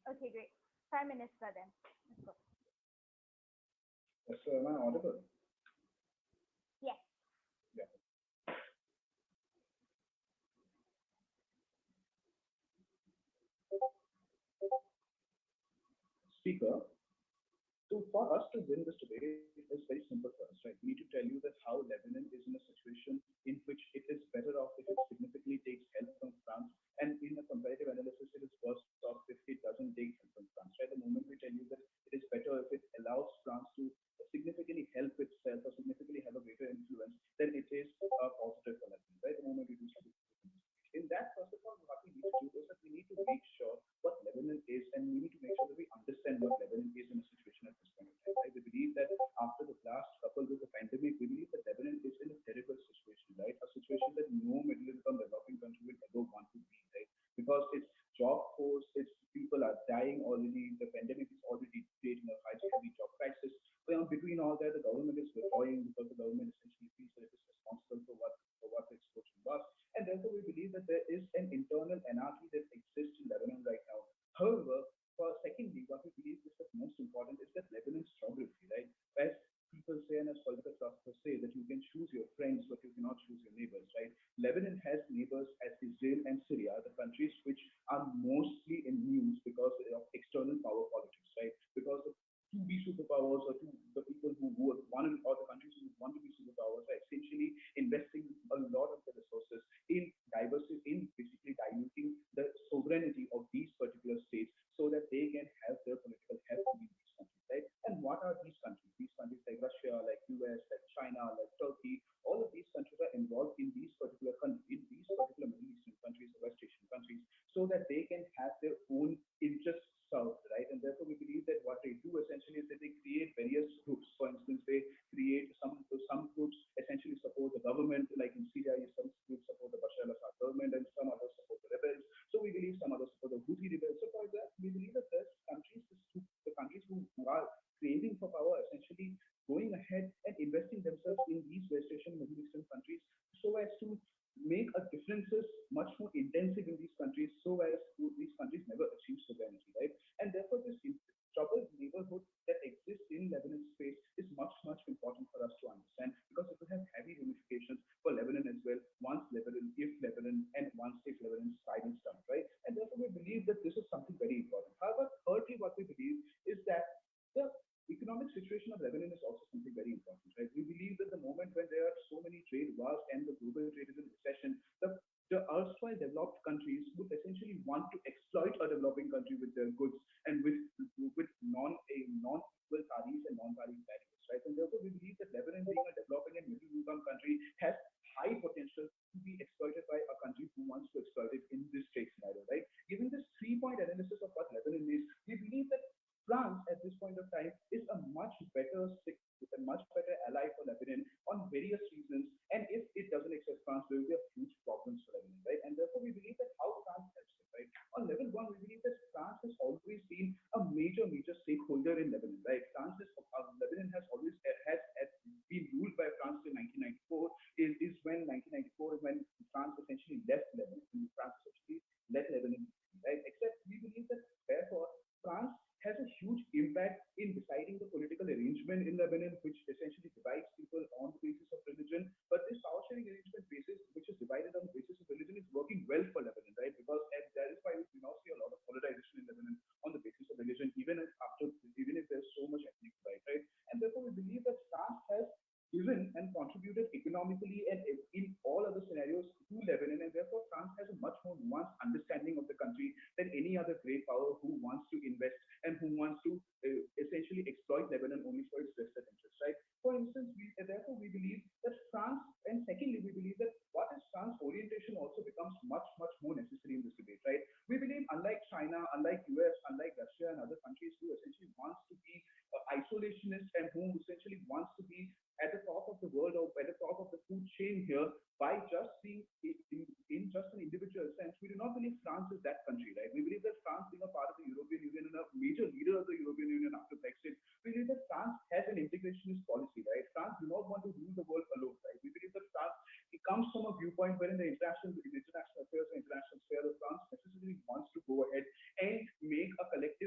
Okay, great. Prime Minister then. Let's go. Yes, sir, am I audible? Yes. Yeah. Speaker, so for us to win this debate is very simple for us, right? We need to tell you that how Lebanon is in a situation in which it is better off if it significantly takes help from France, and in a comparative analysis, it is worse off if it doesn't take help from France, right? The moment we tell you that it is better if it allows France to significantly help itself or significantly have a greater influence, then it is a positive for Lebanon, right? The moment we do something. In that, first of all, what we need to do is that we need to make sure what Lebanon is, and we need to make sure that we understand what Lebanon is in a situation at this point in time. Right? We believe that after the blast coupled with the pandemic, we believe that Lebanon is in a terrible situation, right? A situation that no middle income developing country will ever want to be, right? Because its job force, its people are dying already, the pandemic is already creating a heavy job crisis. Between all that, the government is withdrawing because the government essentially feels that it is responsible for what the explosion was. And therefore, we believe that there is an internal anarchy that exists in Lebanon right now. However, secondly, what we believe is that most important is that Lebanon's geography, right? As people say and as political philosophers say, that you can choose your friends, but you cannot choose your neighbors, right? Lebanon has neighbors as Israel and Syria, the countries which are mostly in news because of external power politics, right? Because of to be superpowers or to the people who would want or the countries who want to be superpowers are essentially investing a lot of the resources in diversity, in basically diluting the sovereignty of these particular states so that they can have their political help in these countries, right? And what are these countries? These countries like Russia, like US, like China, like Turkey, all of these countries are involved in these particular Middle Eastern countries, or West Asian countries, so that they can have their own interests served, right? And therefore, we believe that what they do essentially is that they create various groups. For instance, they create some groups essentially support the government, like in Syria, some groups support the Bashar al-Assad government, and some others support the rebels. So we believe some others support the Houthi rebels. So for that, we believe that there's countries, the countries who are craving for power, essentially going ahead and investing themselves in these West Asian, Middle Eastern countries, so as to make a differences much more intensive in these countries, so as these countries never achieve sovereignty, right? And therefore, this troubled neighborhood that exists in Lebanon space is much, much important for us to understand, because it will have heavy ramifications for Lebanon as well, if Lebanon is silenced down, right? And therefore, we believe that this is something very important. However, thirdly, what we believe is that the economic situation of Lebanon is also something very important, right? We believe that the moment when there are so many trade wars and the global trade is in recession, the erstwhile developed countries would essentially want to exploit a developing country with their goods and with non-equal tariffs and non-tariff barriers, right? And therefore, we believe that Lebanon, being a developing and middle-income country, has high potential to be exploited by a country who wants to exploit it in this trade scenario, right? Given this three-point analysis of what Lebanon is, we believe that France at this point of time is a much better ally for Lebanon on various reasons. And if it doesn't accept France, there will be a huge problems for Lebanon, right? And therefore, we believe that how France helps it, right? On level one, we believe that France has always been a major stakeholder in Lebanon, right? Lebanon has always has been ruled by France in 1994. Is when 1994 is when France essentially left Lebanon. France essentially left Lebanon, right? Except we believe that therefore France has a huge impact in deciding the political arrangement in Lebanon, which essentially divides people on the basis of religion. But this power sharing arrangement basis, which is divided on the basis of religion, is working well for Lebanon, right? Because that is why we now see a lot of polarization in Lebanon on the basis of religion, even if there's so much ethnic divide, right? And therefore, we believe that France has given and contributed economically and in all other scenarios to Lebanon, and therefore France has a much more nuanced understanding of the country than any other great power who wants to invest and who wants to essentially exploit Lebanon only for its vested interest, right? For instance, therefore we believe that France, and secondly, we believe that what is France's orientation also becomes much, much more necessary in this debate, right? We believe, unlike China, unlike US, unlike Russia and other countries who essentially wants to be isolationist and who essentially wants to be at the top of the world or at the top of the food chain here by just being in just an individual sense, we do not believe France is that country, right? We believe that France, being a part of the European Union and a major leader of the European Union after Brexit, we believe that France has an integrationist policy, right? France do not want to rule the world alone, right? We believe that France, it comes from a viewpoint wherein the international affairs and international sphere of France necessarily wants to go ahead and make a collective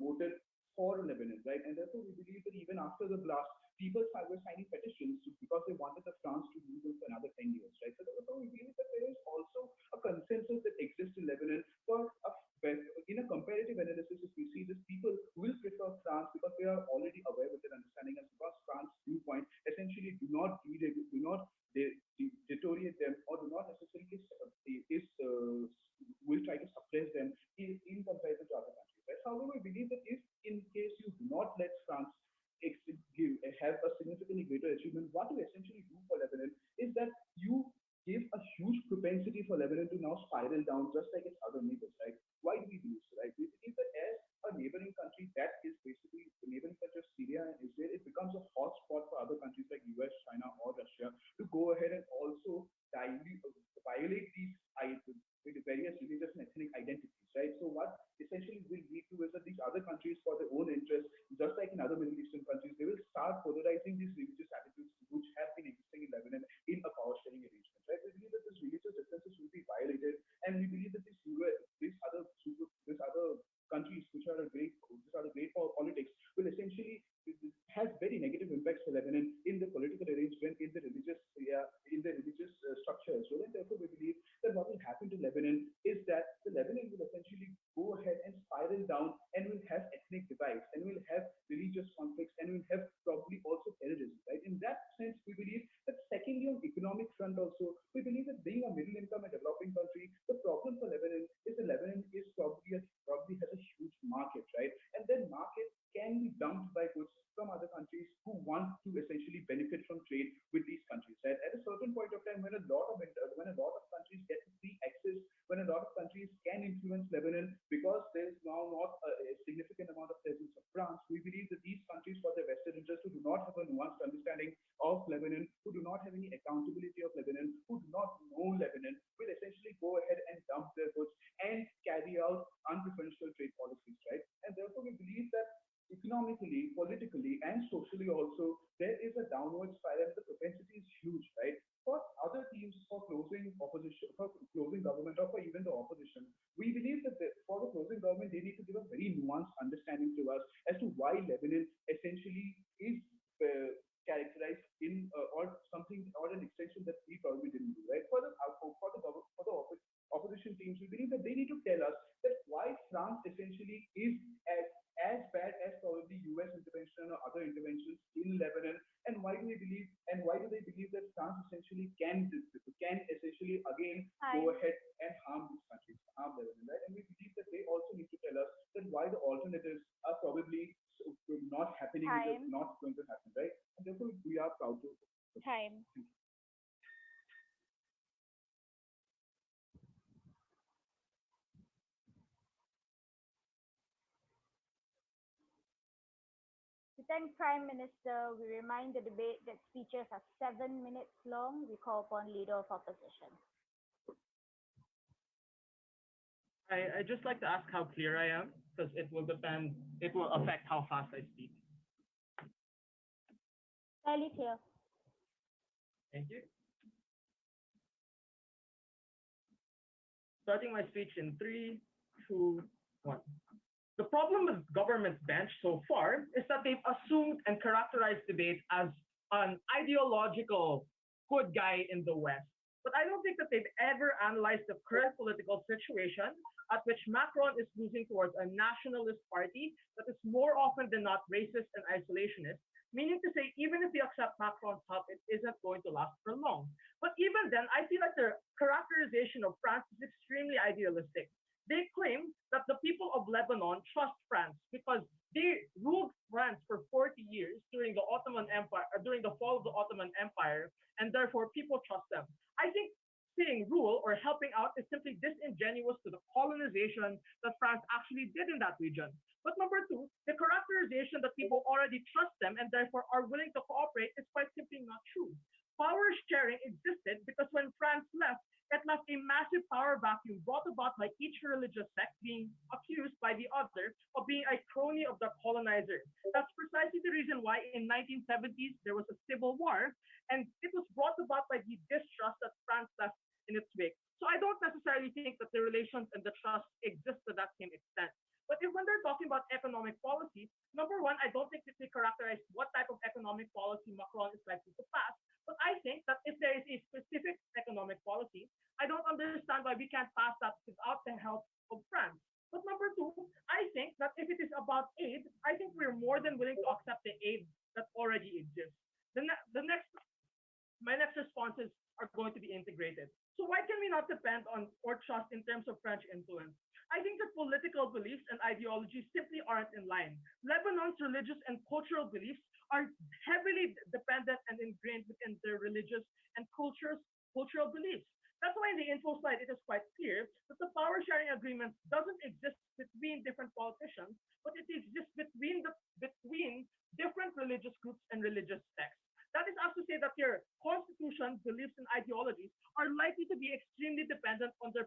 voted for Lebanon, right? And therefore, we believe that even after the blast, people were signing petitions because they wanted the France to rule them for another 10 years, right? So therefore, we believe that there is also a consensus that exists in Lebanon for a in a comparative analysis, if we see this, people will prefer France because they are already aware with their understanding, and because France's viewpoint essentially do not deteriorate them or do not necessarily will try to suppress them in comparison to other countries. Right? However, we believe that if in case you do not let France have a significantly greater achievement, what you essentially do for Lebanon is that you give a huge propensity for Lebanon to now spiral down just like its other neighbors, right? Why do we believe so, right? We believe that as a neighboring country that is basically the neighboring country of Syria and Israel, it becomes a hot spot for other countries like US, China, or Russia to go ahead and also violate these various religious and ethnic identities, right? So what essentially will lead to is that these other countries, for their own interests, just like in other Middle Eastern countries, they will start polarizing these religious attitudes which have been existing in Lebanon in a power sharing arrangement, right? We believe that these religious differences will be violated, and we believe that these other countries which are great for politics will essentially has very negative impacts for Lebanon in the political arrangement, in the religious structure as well. And therefore, we believe that what will happen to Lebanon is that the Lebanon will essentially go ahead and spiral down and will have ethnic divides and will have religious conflicts and will have probably also terrorism, right? In that sense, we believe that secondly on economic front also, we believe that being a middle income and developing country, the problem for Lebanon is that Lebanon is probably has a huge market, right? And then market can be dumped by goods from other countries who want to essentially benefit from trade with these countries, right? At a certain point of time, when a lot of countries get free access, when a lot of countries can influence Lebanon, because there is now not a significant amount of presence of France, we believe that these countries, for their vested interests, who do not have a nuanced understanding of Lebanon, who do not have any accountability of Lebanon, who do not know Lebanon, will essentially go ahead and dump their goods and carry out unpreferential trade policies, right? And therefore, we believe that economically, politically, and socially also, there is a downward spiral. The propensity is huge, right? For other teams for closing opposition, for closing government, or for even the opposition, we believe that for the closing government, they need to give a very nuanced understanding to us as to why Lebanon essentially is characterized in or something or an extension that we probably didn't do, right? For the opposition teams, we believe that they need to tell us that why France essentially is as bad as probably US intervention or other interventions in Lebanon, and why do they believe that France essentially can essentially again go ahead and harm these countries, harm Lebanon, right? And we believe that they also need to tell us that why the alternatives are probably not happening, not going to happen, right? And therefore we are proud to. Time. To thank Prime Minister, we remind the debate that speeches are 7 minutes long. We call upon Leader of Opposition. I just like to ask how clear I am, because it will affect how fast I speak. Fairly clear. Thank you. Starting my speech in 3, 2, 1. The problem with government bench so far is that they've assumed and characterized debate as an ideological good guy in the West. But I don't think that they've ever analyzed the current political situation at which Macron is losing towards a nationalist party that is more often than not racist and isolationist, meaning to say, even if you accept Macron's help, it isn't going to last for long. But even then, I feel like their characterization of France is extremely idealistic. They claim that the people of Lebanon trust France because they ruled France for 40 years during the Ottoman Empire, during the fall of the Ottoman Empire, and therefore people trust them. I think saying rule or helping out is simply disingenuous to the colonization that France actually did in that region. But number 2, the characterization that people already trust them and therefore are willing to cooperate is quite simply not true. Power sharing existed because when France left, it left a massive power vacuum brought about by each religious sect being accused by the other of being a crony of the colonizer. That's precisely the reason why in 1970s there was a civil war, and it was brought about by the distrust that France left in its wake. So I don't necessarily think that the relations and the trust exist to that same extent. But if when they're talking about economic policy, number one, I don't think that they characterize what type of economic policy Macron is likely to pass. But I think that if there is a specific economic policy, I don't understand why we can't pass that without the help of France. But number two, I think that if it is about aid, I think we're more than willing to accept the aid that already exists. The next my next responses are going to be integrated. So why can we not depend on or trust in terms of French influence? I think that political beliefs and ideologies simply aren't in line. Lebanon's religious and cultural beliefs are heavily dependent and ingrained within their religious and cultural beliefs. That's why in the info slide it is quite clear that the power sharing agreement doesn't exist between different politicians, but it exists between different religious groups and religious sects. That is as to say that your constitution, beliefs, and ideologies are likely to be extremely dependent on their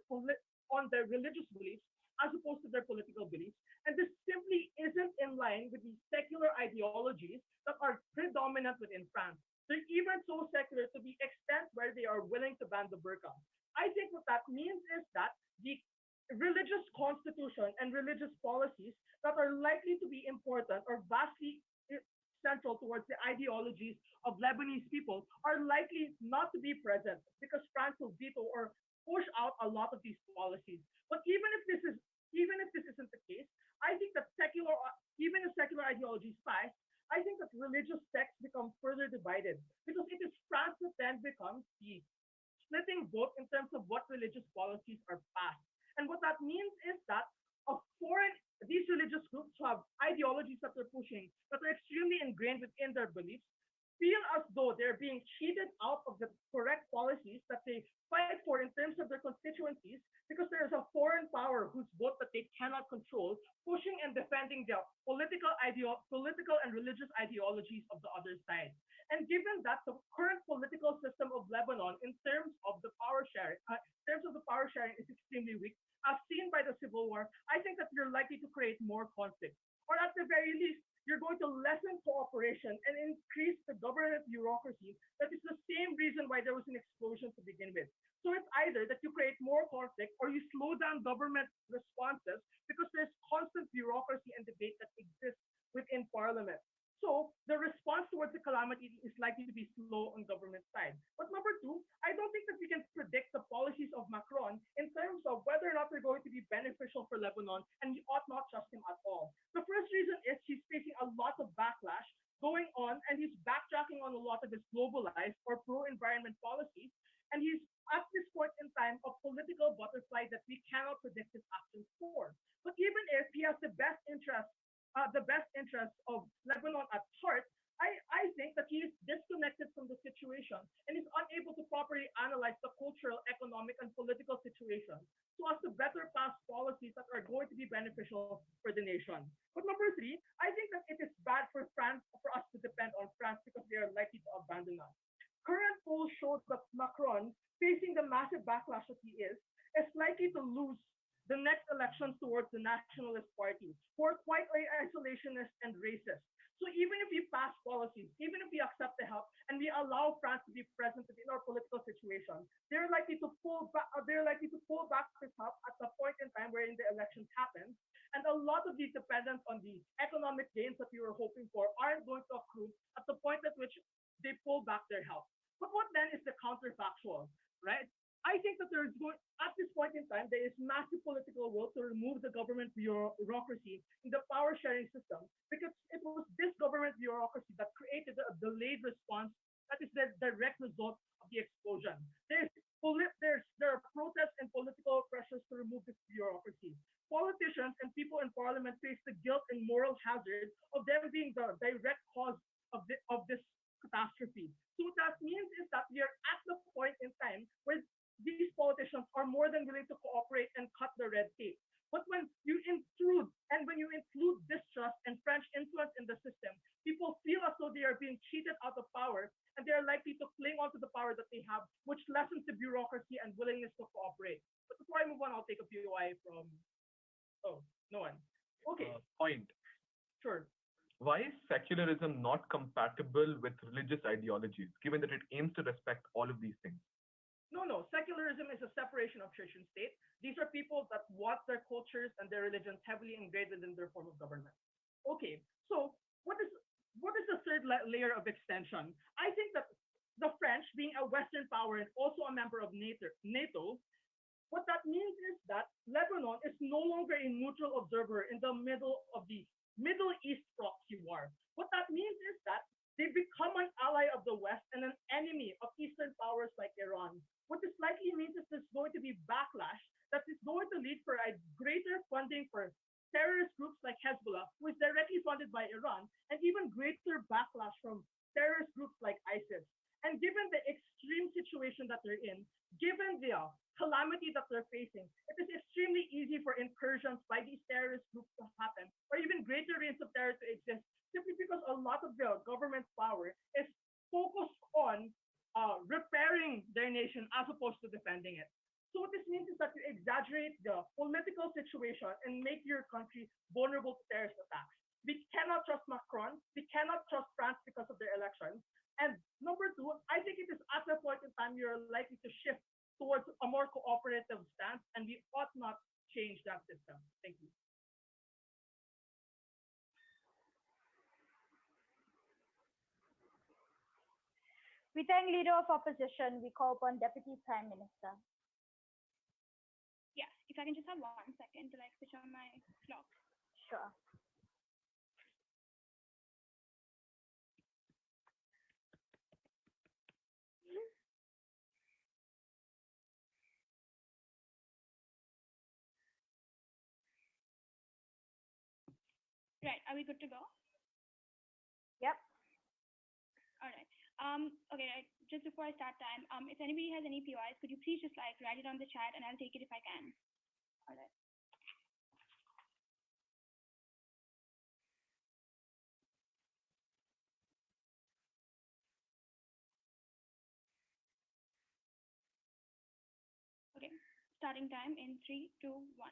religious beliefs as opposed to their political beliefs. And this simply isn't in line with the secular ideologies that are predominant within France. They're even so secular to the extent where they are willing to ban the burqa. I think what that means is that the religious constitution and religious policies that are likely to be important or vastly central towards the ideologies of Lebanese people are likely not to be present because France will veto or push out a lot of these policies. But even if this isn't the case, I think that even if secular ideologies pass, I think that religious sects become further divided because it is France that then becomes the splitting vote in terms of what religious policies are passed. And what that means is that these religious groups who have ideologies that they're pushing that are extremely ingrained within their beliefs feel as though they're being cheated out of the correct policies that they fight for in terms of their constituencies because there is a foreign power whose vote that they cannot control pushing and defending the political and religious ideologies of the other side. And given that the current political system of Lebanon in terms of the power sharing is extremely weak, as seen by the civil war, I think that you're likely to create more conflict. Or at the very least, you're going to lessen cooperation and increase the government bureaucracy. That is the same reason why there was an explosion to begin with. So it's either that you create more conflict or you slow down government responses because there's constant bureaucracy and debate that exists within parliament. So the response towards the calamity is likely to be slow on government side. But number two, I don't think that we can predict the policies of Macron in terms of whether or not they're going to be beneficial for Lebanon, and we ought not trust him at all. The first reason is he's facing a lot of backlash going on, and he's backtracking on a lot of his globalized or pro-environment policies, and he's at this point in time a political butterfly that we cannot predict his actions for. But even if he has the best interest of Lebanon at heart, I think that he is disconnected from the situation and is unable to properly analyze the cultural, economic, and political situation so as to better pass policies that are going to be beneficial for the nation. But number three, I think that it is bad for us to depend on France because they are likely to abandon us. Current polls show that Macron, facing the massive backlash that he is likely to lose the next elections towards the Nationalist Party, who are quite isolationist and racist. So even if we pass policies, even if we accept the help and we allow France to be present in our political situation, they're likely to pull back. This help at the point in time wherein the elections happen, and a lot of the dependence on the economic gains that we were hoping for aren't going to accrue at the point at which they pull back their help. But what then is the counterfactual, right? I think that at this point in time, there is massive political will to remove the government bureaucracy in the power sharing system because it was this government bureaucracy that created a delayed response that is the direct result of the explosion. There are protests and political pressures to remove this bureaucracy. Politicians and people in parliament face the guilt and moral hazard of them being the direct cause of this catastrophe. So what that means is that we are at the point in time where these politicians are more than willing to cooperate and cut the red tape. But when you include distrust and French influence in the system, people feel as though they are being cheated out of power and they are likely to cling onto the power that they have, which lessens the bureaucracy and willingness to cooperate. But before I move on, I'll take a POI from... Oh, no one. Okay. Point. Sure. Why is secularism not compatible with religious ideologies, given that it aims to respect all of these things? No. Secularism is a separation of church and state. These are people that want their cultures and their religions heavily ingrained within their form of government. Okay, so what is the third layer of extension? I think that the French, being a Western power and also a member of NATO, what that means is that Lebanon is no longer a neutral observer in the middle of the Middle East proxy war. What that means is that they become an ally of the West and an enemy of Eastern powers like Iran. What this likely means is there's going to be backlash that is going to lead for a greater funding for terrorist groups like Hezbollah, who is directly funded by Iran, and even greater backlash from terrorist groups like ISIS. And given the extreme situation that they're in, given the calamity that they're facing, it is extremely easy for incursions by these terrorist groups to happen, or even greater reigns of terror to exist, simply because a lot of the government power is focused on repairing their nation as opposed to defending it. So what this means is that you exaggerate the political situation and make your country vulnerable to terrorist attacks. We cannot trust Macron. We cannot trust France because of their elections. And number two, I think it is at a point in time you're likely to shift towards a more cooperative stance, and we ought not change that system. Thank you. We thank Leader of Opposition. We call upon Deputy Prime Minister. Yeah, if I can just have 1 second to switch on my clock. Sure. Right, are we good to go? Yep. All right. Okay, right. Just before I start time, if anybody has any POIs, could you please just write it on the chat and I'll take it if I can. All right. Okay, starting time in 3, 2, 1.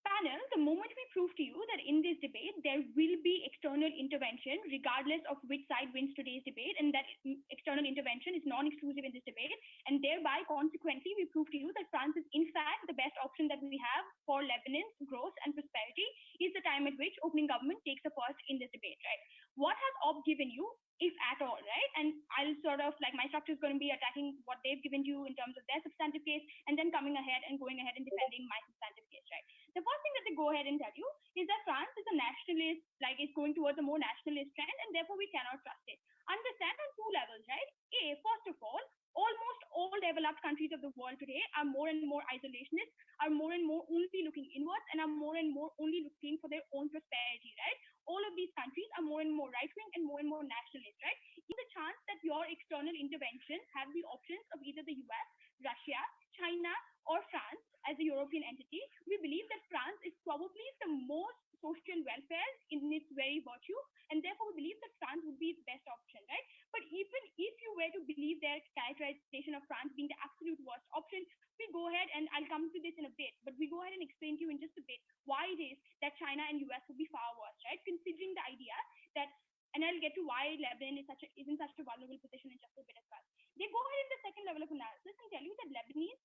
Panel, the moment we prove to you that in this debate there will be external intervention regardless of which side wins today's debate, and that external intervention is non-exclusive in this debate, and thereby consequently we prove to you that France is in fact the best option that we have for Lebanon's growth and prosperity, is the time at which opening government takes a pause in this debate, right? What has OP given you, if at all, right? And I'll sort of my structure is going to be attacking what they've given you in terms of their substantive case, and then coming ahead and going ahead and defending my substantive case, right? The first thing that they go ahead and tell you is that France is a nationalist, is going towards a more nationalist trend, and therefore we cannot trust it. Understand on 2 levels, right? First of all, almost all developed countries of the world today are more and more isolationist, are more and more only looking inwards, and are more and more only looking for their own prosperity, right? All of these countries are more and more right-wing and more nationalist, right? In the chance that your external intervention have the options of either the US, Russia, China, or France as a European entity, we believe that France is probably the most social welfare in its very virtue, and therefore we believe that France would be the best option, right? But even if you were to believe their characterization of France being the absolute worst option, we go ahead, and I'll come to this in a bit, but we go ahead and explain to you in just a bit why it is that China and US would be far worse, right? Considering the idea that, and I'll get to why Lebanon is in such a vulnerable position in just a bit as well. They go ahead in the second level of analysis and tell you that Lebanese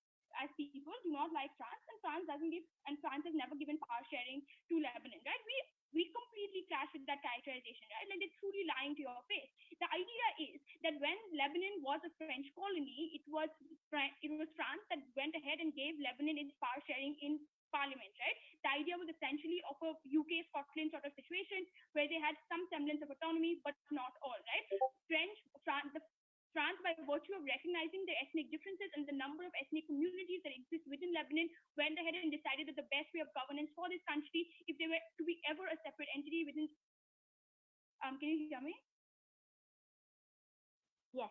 as people do not like France, and France has never given power sharing to Lebanon, right? We completely clash with that characterization, right? And they're truly lying to your face. The idea is that when Lebanon was a French colony, it was France that went ahead and gave Lebanon its power sharing in Parliament, right? The idea was essentially of a UK Scotland sort of situation where they had some semblance of autonomy, but not all, right? France, by virtue of recognizing the ethnic differences and the number of ethnic communities that exist within Lebanon, went ahead and decided that the best way of governance for this country, if they were to be ever a separate entity within... Can you hear me? Yes.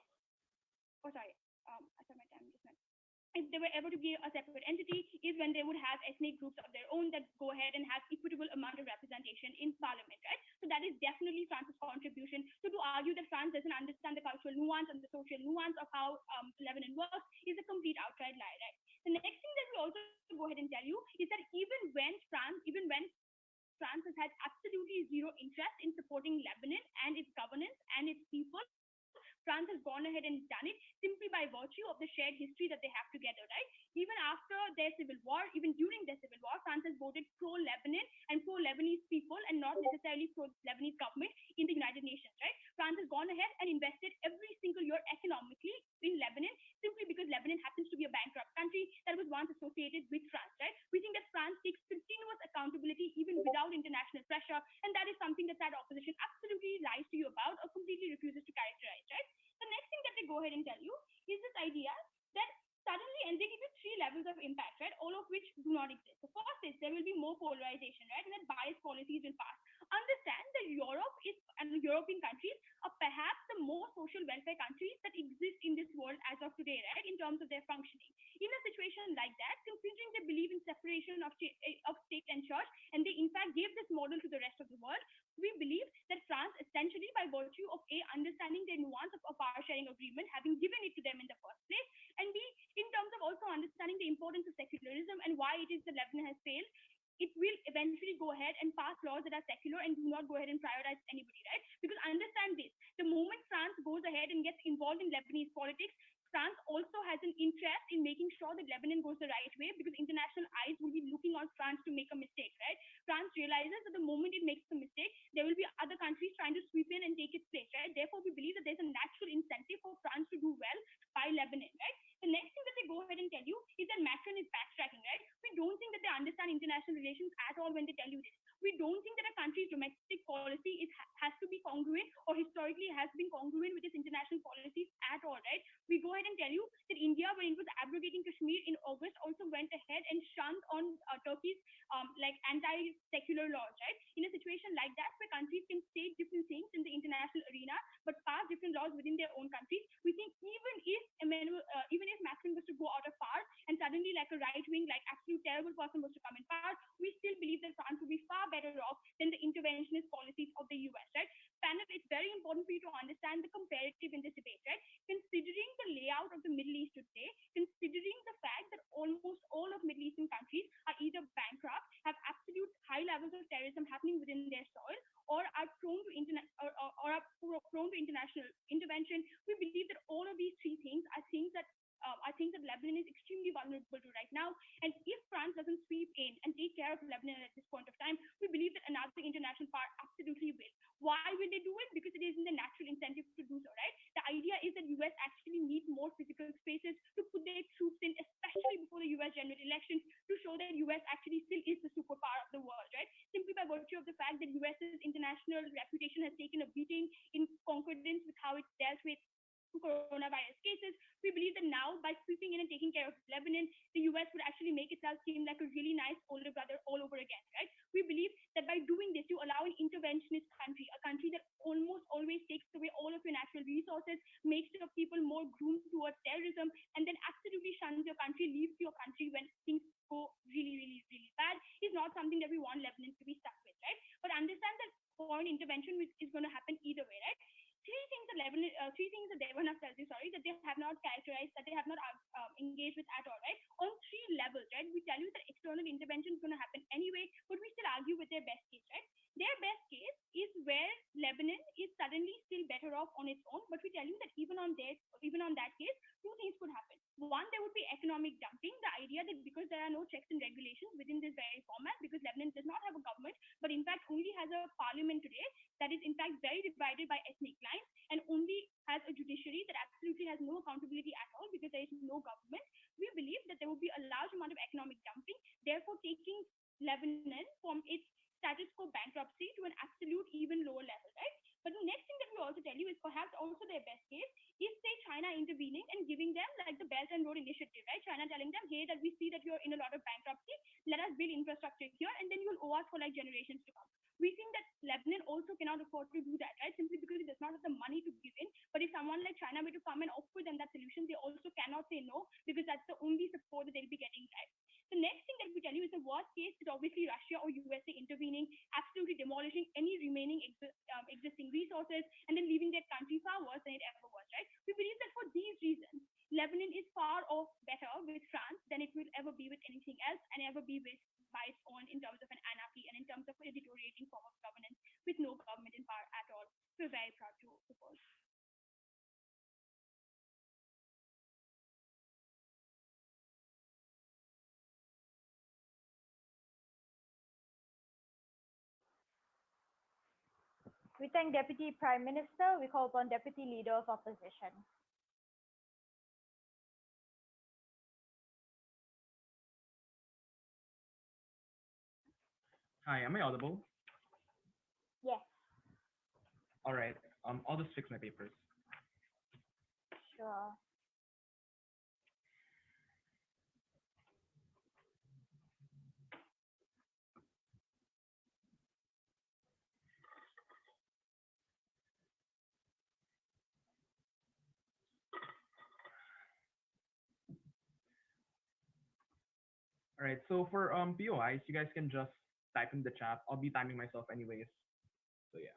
Oh, sorry. I saw my time just went. If they were ever to be a separate entity, is when they would have ethnic groups of their own that go ahead and have equitable amount of representation in Parliament, right? So that is definitely France's contribution. So to argue that France doesn't understand the cultural nuance and the social nuance of how Lebanon works is a complete outright lie, right? The next thing that we also go ahead and tell you is that even when France has had absolutely zero interest in supporting Lebanon and its governance and its people, France has gone ahead and done it simply by virtue of the shared history that they have together, right? Even after their civil war, even during their civil war, France has voted pro-Lebanon and pro-Lebanese people and not necessarily pro-Lebanese government in the United Nations, right? France has gone ahead and invested every single year economically in Lebanon simply because Lebanon happens to be a bankrupt country that was once associated with France, right? We think that France takes continuous accountability even without international pressure, and that is something that opposition absolutely lies to you about or completely refuses to characterize, right? The next thing that they go ahead and tell you is this idea that suddenly, and they give you 3 levels of impact, right? All of which do not exist. The first is there will be more polarization, right? And that biased policies will pass. Understand that Europe is and European countries are perhaps the most social welfare countries that exist in this world as of today, right? In terms of their functioning. In a situation like that, considering they believe in separation of state and church, and they in fact gave this model to the rest of the world, we believe that France essentially by virtue of understanding the nuance of a power sharing agreement, having given it to them in the first place, and B, in terms of also understanding the importance of secularism and why it is that Lebanon has failed, it will eventually go ahead and pass laws that are secular and do not go ahead and prioritize anybody, right? Because understand this, the moment France goes ahead and gets involved in Lebanese politics, France also has an interest in making sure that Lebanon goes the right way because international eyes will be looking on France to make a mistake, right? France realizes that the moment it makes a mistake, there will be other countries trying to sweep in and take its place, right? Therefore, we believe that there's a natural incentive for France to do well by Lebanon, right? The next thing that they go ahead and tell you is that Macron is backtracking, right? We don't think that they understand international relations at all when they tell you this. We don't think that a country's domestic policy has to be congruent or historically has been congruent with its international policies at all, right? We go ahead and tell you that India, when it was abrogating Kashmir in August, also went ahead and shunned on Turkey's like anti-secular laws, right? In a situation like that, where countries can say different things in the international arena, but pass different laws within their own countries, we think even if Macron was to go out of power and suddenly like a right-wing, like absolute terrible person was to come in power, we still believe that France would be far better off than the interventionist policies of the US, right? Panel, it's very important for you to understand the comparative in this debate, right? Considering the layout of the Middle East today, considering the fact that almost all of Middle Eastern countries are either bankrupt, have absolute high levels of terrorism happening within their soil, or are prone to prone to international intervention, we believe that all of these 3 things are things that Lebanon is extremely vulnerable to right now. And if France doesn't sweep in and take care of Lebanon at this point of time, we believe that another international power absolutely will. Why will they do it? Because it is in the natural incentive to do so, right? The idea is that US actually need more physical spaces to put their troops in, especially before the US general elections, to show that US actually still is the superpower of the world, right? Simply by virtue of the fact that US's international reputation has taken a beating in concordance with how it's dealt with coronavirus cases, we believe that now by sweeping in and taking care of Lebanon, the US would actually make itself seem like a really nice older brother all over again, right? We believe that by doing this, you allow an interventionist country, a country that almost always takes away all of your natural resources, makes your people more groomed towards terrorism, and then absolutely shuns your country, leaves your country when things go really, really, really bad, is not something that we want Lebanon to be stuck with, right? But understand that foreign intervention is going to happen either way, right? Three things that Devarnav tells you, that they have not characterized, that they have not engaged with at all, right? On 3 levels, right? We tell you that external intervention is going to happen anyway, but we still argue with their best case, right? Their best case is where Lebanon is suddenly still better off on its own, but we tell you that even on that case, 2 things could happen. One, there would be economic dumping, the idea that because there are no checks and regulations within this very format, because Lebanon does not have a government, but in fact only has a parliament today that is in fact very divided by ethnic lines and only has a judiciary that absolutely has no accountability at all because there is no government, we believe that there will be a large amount of economic dumping, therefore taking Lebanon from its status quo bankruptcy to an absolute even lower level, right? But the next thing that we also tell you is perhaps also their best case is, say, China intervening and giving them like the Belt and Road Initiative, right? China telling them, hey, that we see that you're in a lot of bankruptcy, let us build infrastructure here, and then you'll owe us for like generations to come. We think that Lebanon also cannot afford to do that, right? Simply because it does not have the money to give in. But if someone like China were to come and offer them that solution, they also cannot say no because that's the only support that they'll be getting, right? The next thing that we tell you is the worst case is obviously Russia or USA intervening, absolutely demolishing any remaining existing resources, and then leaving their country far worse than it ever was, right? We believe that for these reasons, Lebanon is far off better with France than it will ever be with anything else and ever be with by its own in terms of an anarchy and in terms of a deteriorating form of governance with no government in power at all. We're very proud to propose. We thank Deputy Prime Minister. We call upon Deputy Leader of Opposition. Hi, am I audible? Yes, All right. I'll just fix my papers. sure. All right. So for POIs, you guys can just type in the chat. I'll be timing myself anyways. So yeah.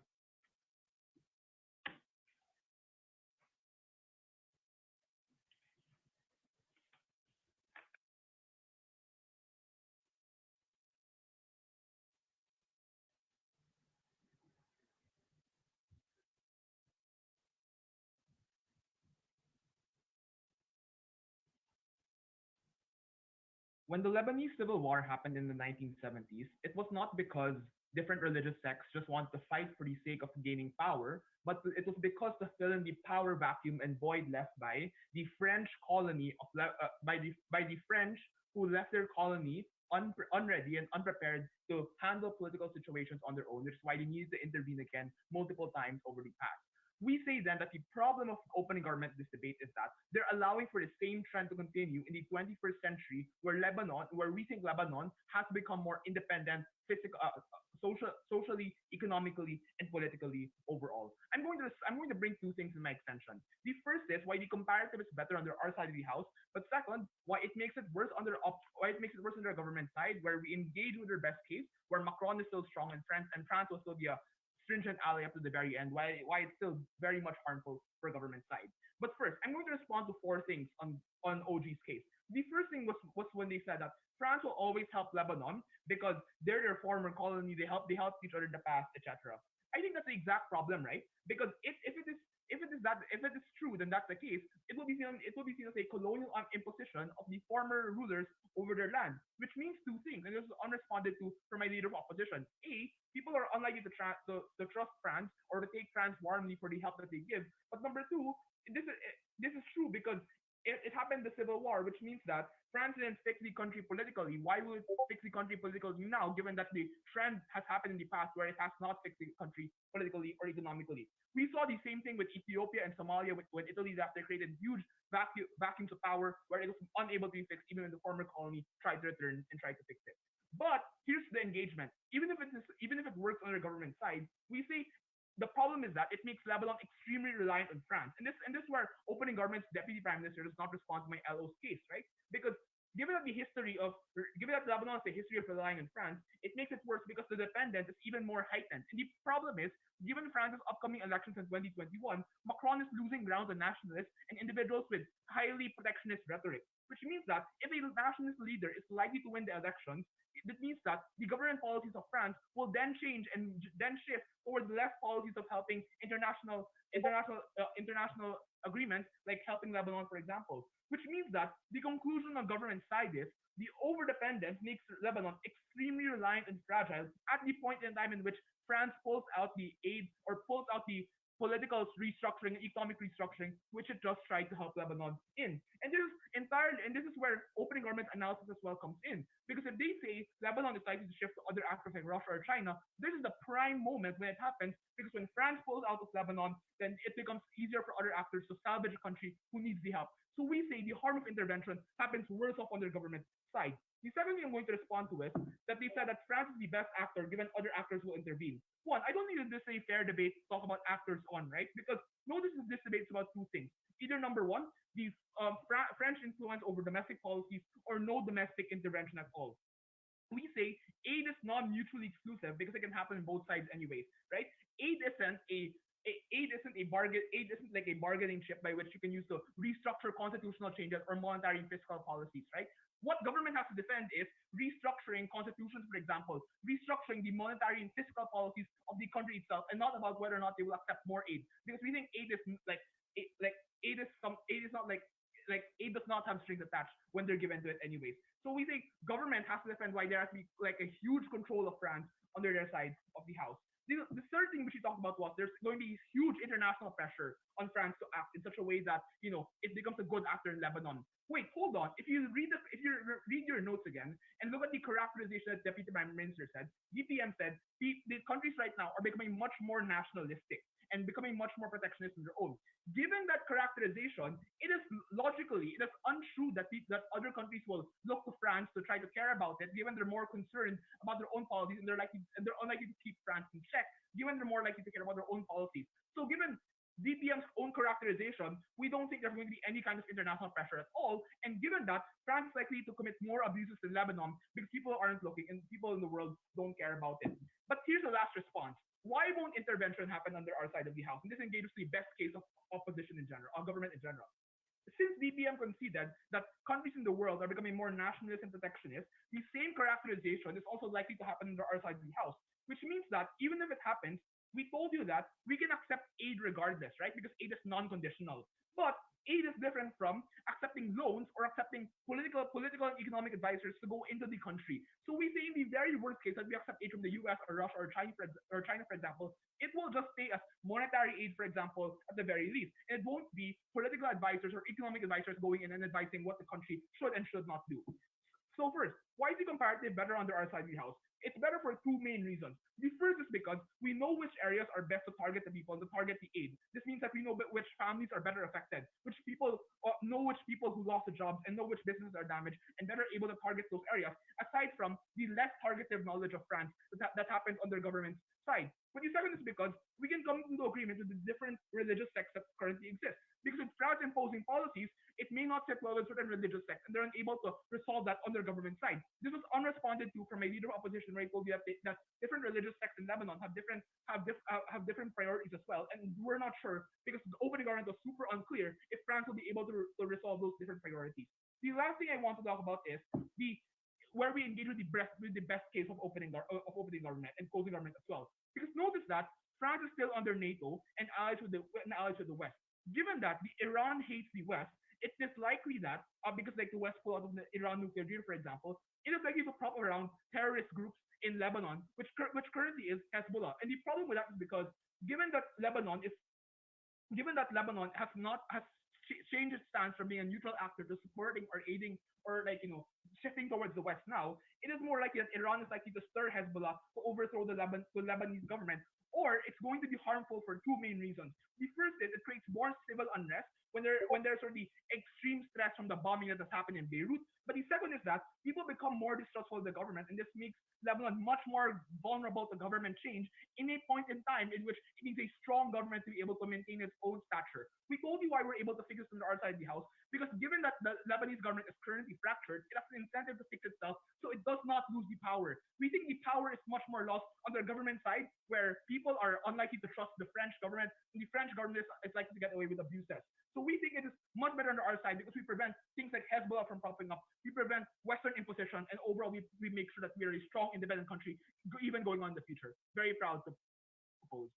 When the Lebanese civil war happened in the 1970s, it was not because different religious sects just wanted to fight for the sake of gaining power, but it was because to fill in the power vacuum and void left by the French colony by the French who left their colony unready and unprepared to handle political situations on their own, which is why they needed to intervene again multiple times over the past. We say then that the problem of opening government this debate is that they're allowing for the same trend to continue in the 21st century, where we think Lebanon has become more independent, socially, economically, and politically overall. I'm going to bring two things in my extension. The first is why the comparative is better under our side of the house, but second, why it makes it worse under the government side, where we engage with their best case, where Macron is still strong and France will still be a stringent ally up to the very end, why it's still very much harmful for government side. But first, I'm going to respond to four things on OG's case. The first thing was when they said that France will always help Lebanon because they're their former colony, they helped each other in the past, etc. I think that's the exact problem, right? Because if it is true, then that's the case. It will be seen as a colonial imposition of the former rulers over their land, which means two things, and this is unresponded to from my leader of opposition. A, people are unlikely to trust France or to take France warmly for the help that they give. But number two, this is true because it happened the Civil War, which means that France didn't fix the country politically. Why will it fix the country politically now, given that the trend has happened in the past where it has not fixed the country politically or economically? We saw the same thing with Ethiopia and Somalia when Italy after created huge vacuums of power where it was unable to be fixed even when the former colony tried to return and tried to fix it. But here's the engagement. Even if it works on the government side, we say the problem is that it makes Lebanon extremely reliant on France. And this is where opening government's deputy prime minister does not respond to my LO's case, right? Because given that Lebanon has a history of relying on France, it makes it worse because the dependence is even more heightened. And the problem is, given France's upcoming elections in 2021, Macron is losing ground to nationalists and individuals with highly protectionist rhetoric, which means that if a nationalist leader is likely to win the elections, it means that the government policies of France will then change and then shift towards less policies of helping international agreements, like helping Lebanon, for example. Which means that the conclusion on government side is the overdependence makes Lebanon extremely reliant and fragile at the point in time in which France pulls out the aid or pulls out the political restructuring, economic restructuring, which it just tried to help Lebanon in. And this is where opening government analysis as well comes in. Because if they say Lebanon is likely to shift to other actors like Russia or China, this is the prime moment when it happens, because when France pulls out of Lebanon, then it becomes easier for other actors to salvage a country who needs the help. So we say the harm of intervention happens worse off on their government side. The second thing I'm going to respond to is that they said that France is the best actor given other actors will intervene. One, I don't need this a fair debate to talk about actors on, right? Because notice this debate is about two things. Either number one, the French influence over domestic policies, or no domestic intervention at all. We say aid is not mutually exclusive because it can happen on both sides anyways, right? Aid isn't like a bargaining chip by which you can use to restructure constitutional changes or monetary and fiscal policies, right? What government has to defend is restructuring constitutions, for example, restructuring the monetary and fiscal policies of the country itself, and not about whether or not they will accept more aid. Because we think aid does not have strings attached when they're given to it anyways. So we think government has to defend why there has to be like a huge control of France under their side of the house. the third thing which he talked about was there's going to be huge international pressure on France to act in such a way that it becomes a good actor in Lebanon. Wait, hold on. If you read your notes again and look at the characterization that Deputy Prime Minister said, DPM said the countries right now are becoming much more nationalistic and becoming much more protectionist in their own. Given that characterization, it is untrue that other countries will look to France to try to care about it, given they're more concerned about their own policies and they're unlikely to keep France in check, given they're more likely to care about their own policies. So given DPM's own characterization, we don't think there's going to be any kind of international pressure at all. And given that, France is likely to commit more abuses in Lebanon because people aren't looking and people in the world don't care about it. But here's the last response. Why won't intervention happen under our side of the house? And this engages the best case of opposition in general, of government in general. Since DPM conceded that countries in the world are becoming more nationalist and protectionist, the same characterization is also likely to happen under our side of the house, which means that even if it happens, we told you that we can accept aid regardless, right? Because aid is non-conditional. But aid is different from accepting loans or accepting political and economic advisors to go into the country. So we say in the very worst case that we accept aid from the US or Russia or China, for example, it will just stay as monetary aid, for example, at the very least. And it won't be political advisors or economic advisors going in and advising what the country should and should not do. So first, why is the comparative better under our side of the house? It's better for two main reasons. The first is because we know which areas are best to target the people and to target the aid. This means that we know which families are better affected, which people who lost their jobs and know which businesses are damaged and better able to target those areas, aside from the less targeted knowledge of France that happens on their government's side. But the second is because we can come into agreement with the different religious sects that currently exist. Because with France imposing policies, it may not sit well with certain religious sects, and they're unable to resolve that on their government side. This was unresponded to from a leader of opposition, where he told you that different religious sects in Lebanon have different priorities as well, and we're not sure because the opening government was super unclear if France will be able to resolve those different priorities. The last thing I want to talk about is where we engage with the best case of opening government and closing government as well. Because notice that France is still under NATO and allies with the West. Given that the Iran hates the West, it is likely that because like the West pull out of the Iran nuclear deal, for example, it is likely to prop around terrorist groups in Lebanon, which currently is Hezbollah. And the problem with that is because given that Lebanon has changed its stance from being a neutral actor to supporting or aiding or shifting towards the West now, it is more likely that Iran is likely to stir Hezbollah to overthrow the Lebanese government, or it's going to be harmful for two main reasons. The first is it creates more civil unrest when there's sort of the extreme stress from the bombing that has happened in Beirut. But the second is that people become more distrustful of the government, and this makes Lebanon much more vulnerable to government change in a point in time in which it needs a strong government to be able to maintain its own stature. We told you why we're able to fix this on our side of the house, because given that the Lebanese government is currently fractured, it has an incentive to fix itself so it does not lose the power. We think the power is much more lost on the government side, where people are unlikely to trust the French government, and the French government is likely to get away with abuses. So we think it is much better on our side because we prevent things like Hezbollah from popping up. We prevent Western imposition, and overall we make sure that we are a strong, independent country, even going on in the future. Very proud to propose.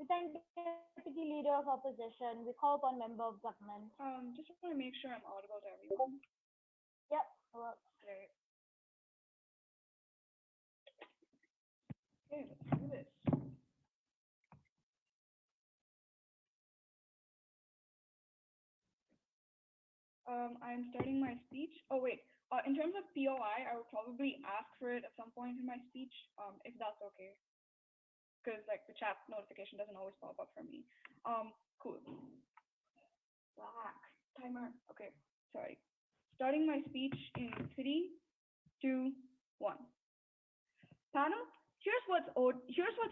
We thank the Deputy Leader of Opposition. We call upon Member of Government. Just want to make sure I'm audible to everyone. Yep, well, Great. Okay, let's do this. I'm starting my speech. Oh wait, in terms of POI, I would probably ask for it at some point in my speech, if that's okay. Because like the chat notification doesn't always pop up for me. Cool. Black timer. Okay, sorry. Starting my speech in 3, 2, 1. Panel, here's what's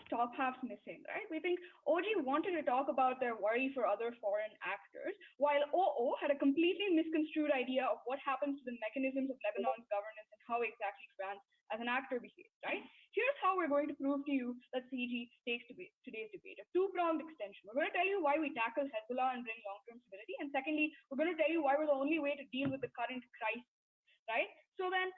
top half's missing, right? We think OG wanted to talk about their worry for other foreign actors, while OO had a completely misconstrued idea of what happens to the mechanisms of Lebanon's governance and how exactly France as an actor behaves, right? Here's how we're going to prove to you that CG takes today's debate. A two-pronged extension. We're going to tell you why we tackle Hezbollah and bring long-term stability, and secondly, we're going to tell you why we're the only way to deal with the current crisis, right? So then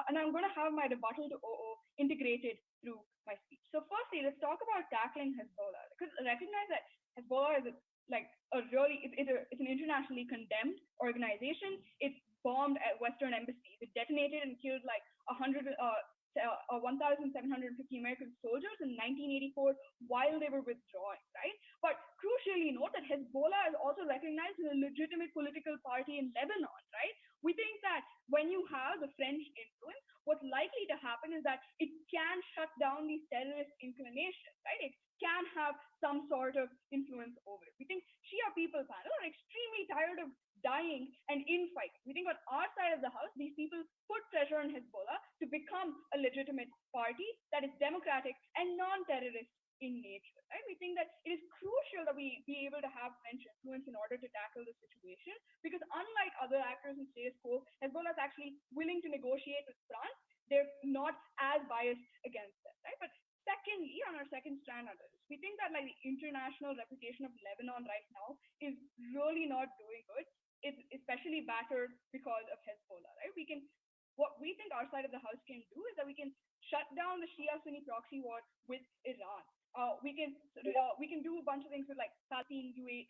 and I'm going to have my rebuttal to OO integrated through my speech. So firstly, let's talk about tackling Hezbollah. Because recognize that Hezbollah is it's an internationally condemned organization. It's bombed at Western embassies. It detonated and killed like 1,750 American soldiers in 1984 while they were withdrawing, right? But crucially note that Hezbollah is also recognized as a legitimate political party in Lebanon, right? We think that when you have the French influence, what's likely to happen is that it can shut down these terrorist inclinations, right? It can have some sort of influence over it. We think Shia people panel are extremely tired of dying and infighting. We think on our side of the house, these people put pressure on Hezbollah to become a legitimate party that is democratic and non-terrorist in nature, right? We think that it is crucial that we be able to have French influence in order to tackle the situation, because unlike other actors in status quo, Hezbollah is actually willing to negotiate with France. They're not as biased against them, right? But secondly, on our second strand on this, we think that like the international reputation of Lebanon right now is really not doing good. It's especially battered because of Hezbollah, right? What we think our side of the house can do is that we can shut down the Shia-Sunni proxy war with Iran. We can do a bunch of things with like Palestine, UAE,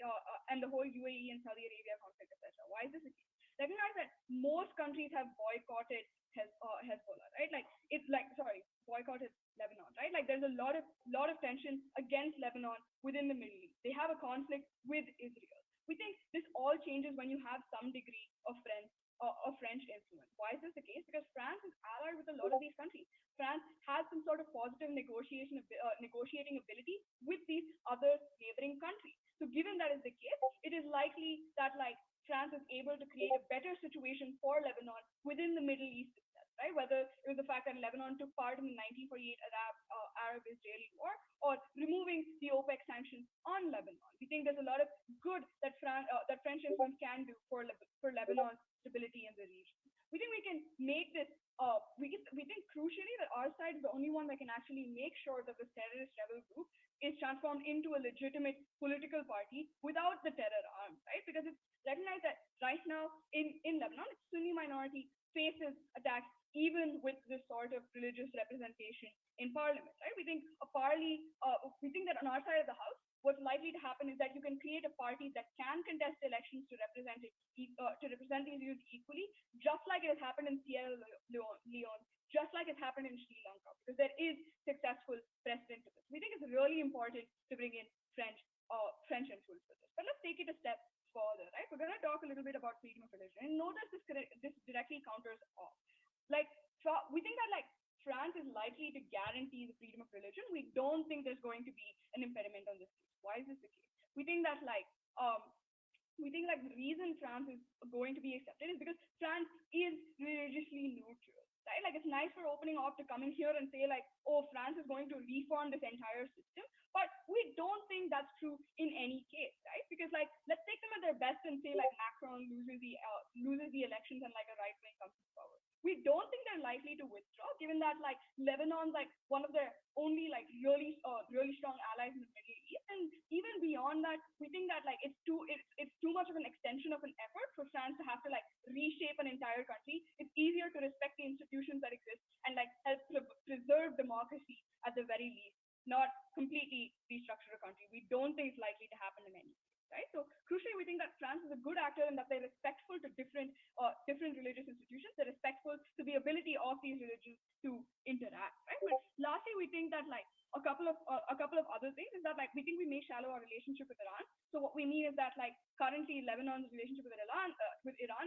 and the whole UAE and Saudi Arabia conflict, etc. Why is this a case? Recognize that most countries have boycotted Hezbollah, right? Boycotted Lebanon, right? Like there's a lot of tension against Lebanon within the Middle East. They have a conflict with Israel. We think this all changes when you have some degree of French influence. Why is this the case? Because France is allied with a lot of these countries. France has some sort of positive negotiating ability with these other neighboring countries. So given that is the case, it is likely that like France is able to create a better situation for Lebanon within the Middle East itself, right? Whether it was the fact that Lebanon took part in the 1948 Arab-Israeli war, or removing the OPEC sanctions on Lebanon. We think there's a lot of good that French influence can do for Lebanon's stability in the region. We think we can make this. We think crucially that our side is the only one that can actually make sure that this terrorist rebel group is transformed into a legitimate political party without the terror arms, right? Because it's recognized that right now in Lebanon, its Sunni minority faces attacks even with this sort of religious representation in parliament, right? We think that on our side of the house, what's likely to happen is that you can create a party that can contest elections to represent these views equally, just like it has happened in Sierra Leone, just like it's happened in Sri Lanka, because there is successful precedent to this. We think it's really important to bring in French influence for this. But let's take it a step further, right? We're going to talk a little bit about freedom of religion, and notice this directly counters off. We think that like France is likely to guarantee the freedom of religion. We don't think there's going to be an impediment on this case. Why is this the case? We think that the reason France is going to be accepted is because France is religiously neutral, right? Like it's nice for opening off to come in here and say like, oh, France is going to reform this entire system, but we don't think that's true in any case, right? Because like let's take them at their best and say like Macron loses the elections and like a right wing comes to power. We don't think they're likely to withdraw, given that like Lebanon's like one of their only like really strong allies in the Middle East, and even beyond that, we think that like it's too much of an extension of an effort for France to have to like reshape an entire country. It's easier to respect the institutions that exist and like help preserve democracy at the very least, not completely restructure a country. We don't think it's likely to happen in any case. Right? So crucially, we think that France is a good actor in that they're respectful to different religious institutions. They're respectful to the ability of these religions to interact. Right? But lastly, we think that like a couple of other things is that like we think we may shallow our relationship with Iran. So what we mean is that like currently Lebanon's relationship with Iran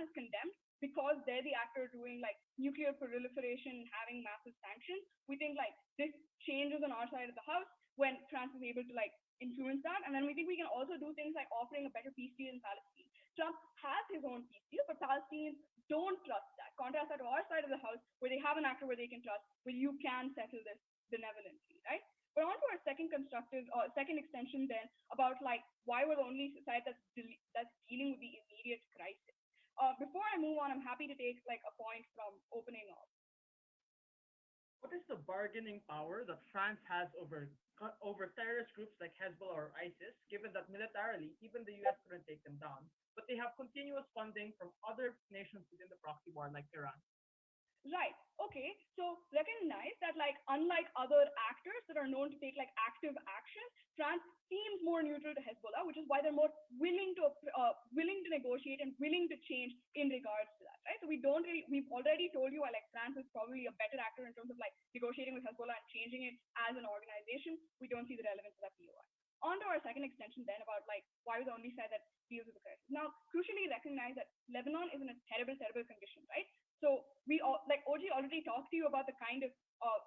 is condemned because they're the actor doing like nuclear proliferation, having massive sanctions. We think like this changes on our side of the house when France is able to like influence that. And then we think we can also do things like offering a better peace deal in Palestine. Trump has his own peace deal, but Palestinians don't trust that. Contrast that to our side of the house, where they have an actor where they can trust, where you can settle this benevolently, right? But on to our second extension then, about like why we're the only society that's dealing with the immediate crisis. Before I move on, I'm happy to take like a point from opening off. What is the bargaining power that France has over terrorist groups like Hezbollah or ISIS, given that militarily, even the US couldn't take them down, but they have continuous funding from other nations within the proxy war like Iran? Right. Okay. So recognize that, like, unlike other actors that are known to take like active action, France seems more neutral to Hezbollah, which is why they're more willing to negotiate and willing to change in regards to that. Right. So we've already told you why like France is probably a better actor in terms of like negotiating with Hezbollah and changing it as an organization. We don't see the relevance of that POI. On to our second extension then about like why was the only side that deals with the crisis. Now, crucially recognize that Lebanon is in a terrible, terrible condition, right? So we all, like OG already talked to you about the kind of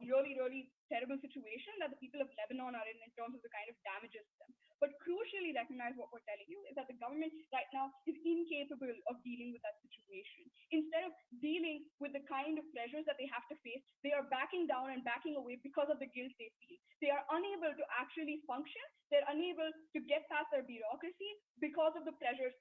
really, really terrible situation that the people of Lebanon are in terms of the kind of damages to them. But crucially recognize what we're telling you is that the government right now is incapable of dealing with that situation. Instead of dealing with the kind of pressures that they have to face, they are backing down and backing away because of the guilt they feel. They are unable to actually function. They're unable to get past their bureaucracy because of the pressures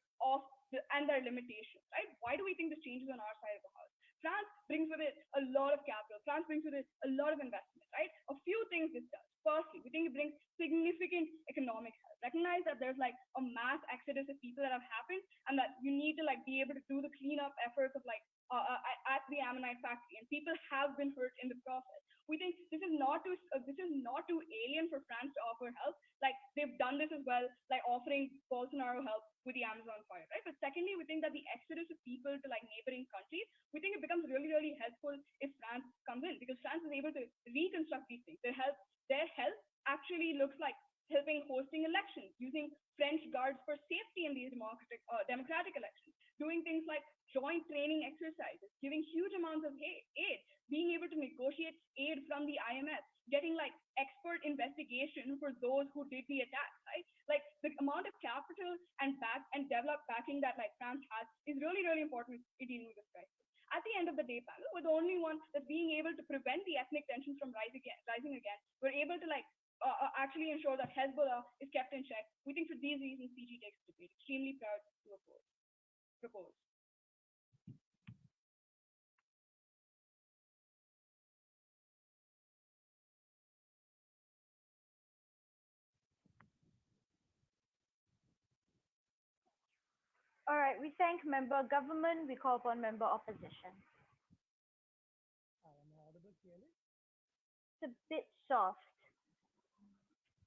and their limitations, right? Why do we think this changes on our side of the house? France brings with it a lot of capital. France brings with it a lot of investment, right? A few things this does. Firstly, we think it brings significant economic help. Recognize that there's like a mass exodus of people that have happened, and that you need to like be able to do the cleanup efforts of like at the Ammonite factory, and people have been hurt in the process. We think this is not too alien for France to offer help. Like they've done this as well, like offering Bolsonaro help with the Amazon fire, right? But secondly, we think that the exodus of people to like neighboring countries, we think it becomes really, really helpful if France comes in, because France is able to reconstruct these things. Their help actually looks like helping hosting elections, using French guards for safety in these democratic elections, doing things like joint training exercises, giving huge amounts of aid, being able to negotiate aid from the IMF, getting like expert investigation for those who did the attacks, right? Like the amount of capital and developed backing that like France has is really, really important in dealing with this crisis. At the end of the day, panel, we're the only one that's being able to prevent the ethnic tensions from rising again. We're able to like actually ensure that Hezbollah is kept in check. We think for these reasons, CG takes the debate. Extremely proud to propose. All right, we thank member government. We call upon member opposition. It's a bit soft.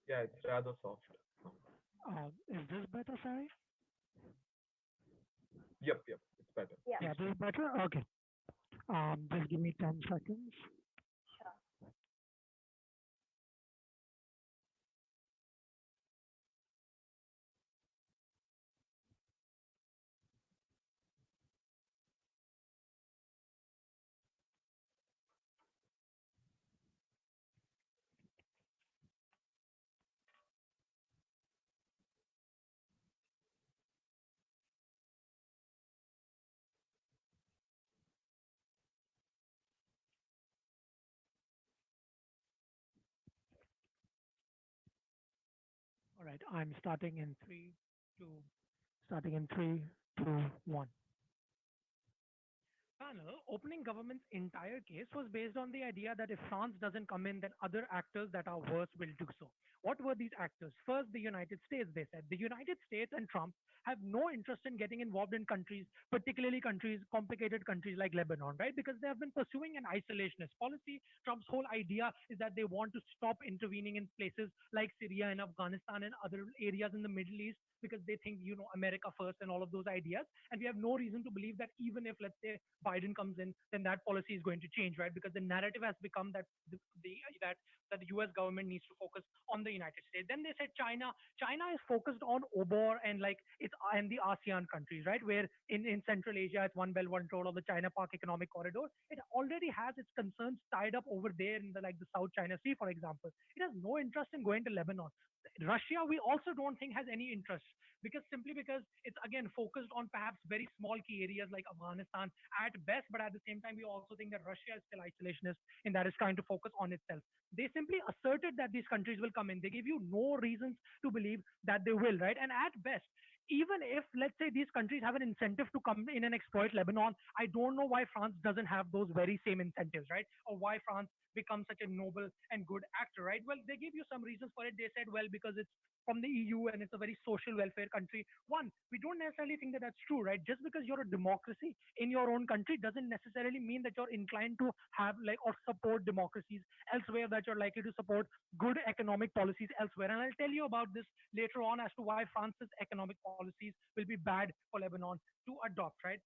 Yeah, it's rather soft. Is this better, sorry? Yep, it's better. Yeah. This is better? Okay. Just give me 10 seconds. Sure. All right, I'm starting in 3, 2, 1. Panel, opening government's entire case was based on the idea that if France doesn't come in, then other actors that are worse will do so. What were these actors? First, the United States, they said. The United States and Trump have no interest in getting involved in countries, particularly complicated countries like Lebanon, right? Because they have been pursuing an isolationist policy. Trump's whole idea is that they want to stop intervening in places like Syria and Afghanistan and other areas in the Middle East because they think, America first and all of those ideas. And we have no reason to believe that even if, let's say, Biden comes in, then that policy is going to change, right? Because the narrative has become that the US government needs to focus on the United States. Then they said China. China is focused on OBOR and the ASEAN countries, right? Where in Central Asia, it's One Belt, One Road or the China Park Economic Corridor. It already has its concerns tied up over there in the South China Sea, for example. It has no interest in going to Lebanon. Russia, we also don't think has any interest because it's again focused on perhaps very small key areas like Afghanistan at best, but at the same time, we also think that Russia is still isolationist and that is trying to focus on itself. They simply asserted that these countries will come in. They give you no reasons to believe that they will, right? And at best, even if, let's say, these countries have an incentive to come in and exploit Lebanon, I don't know why France doesn't have those very same incentives, right? Or why France become such a noble and good actor, right? Well, they gave you some reasons for it. They said, well, because it's from the EU and it's a very social welfare country. One, we don't necessarily think that that's true, right? Just because you're a democracy in your own country doesn't necessarily mean that you're inclined to have like or support democracies elsewhere, that you're likely to support good economic policies elsewhere. And I'll tell you about this later on as to why France's economic policies will be bad for Lebanon to adopt, right?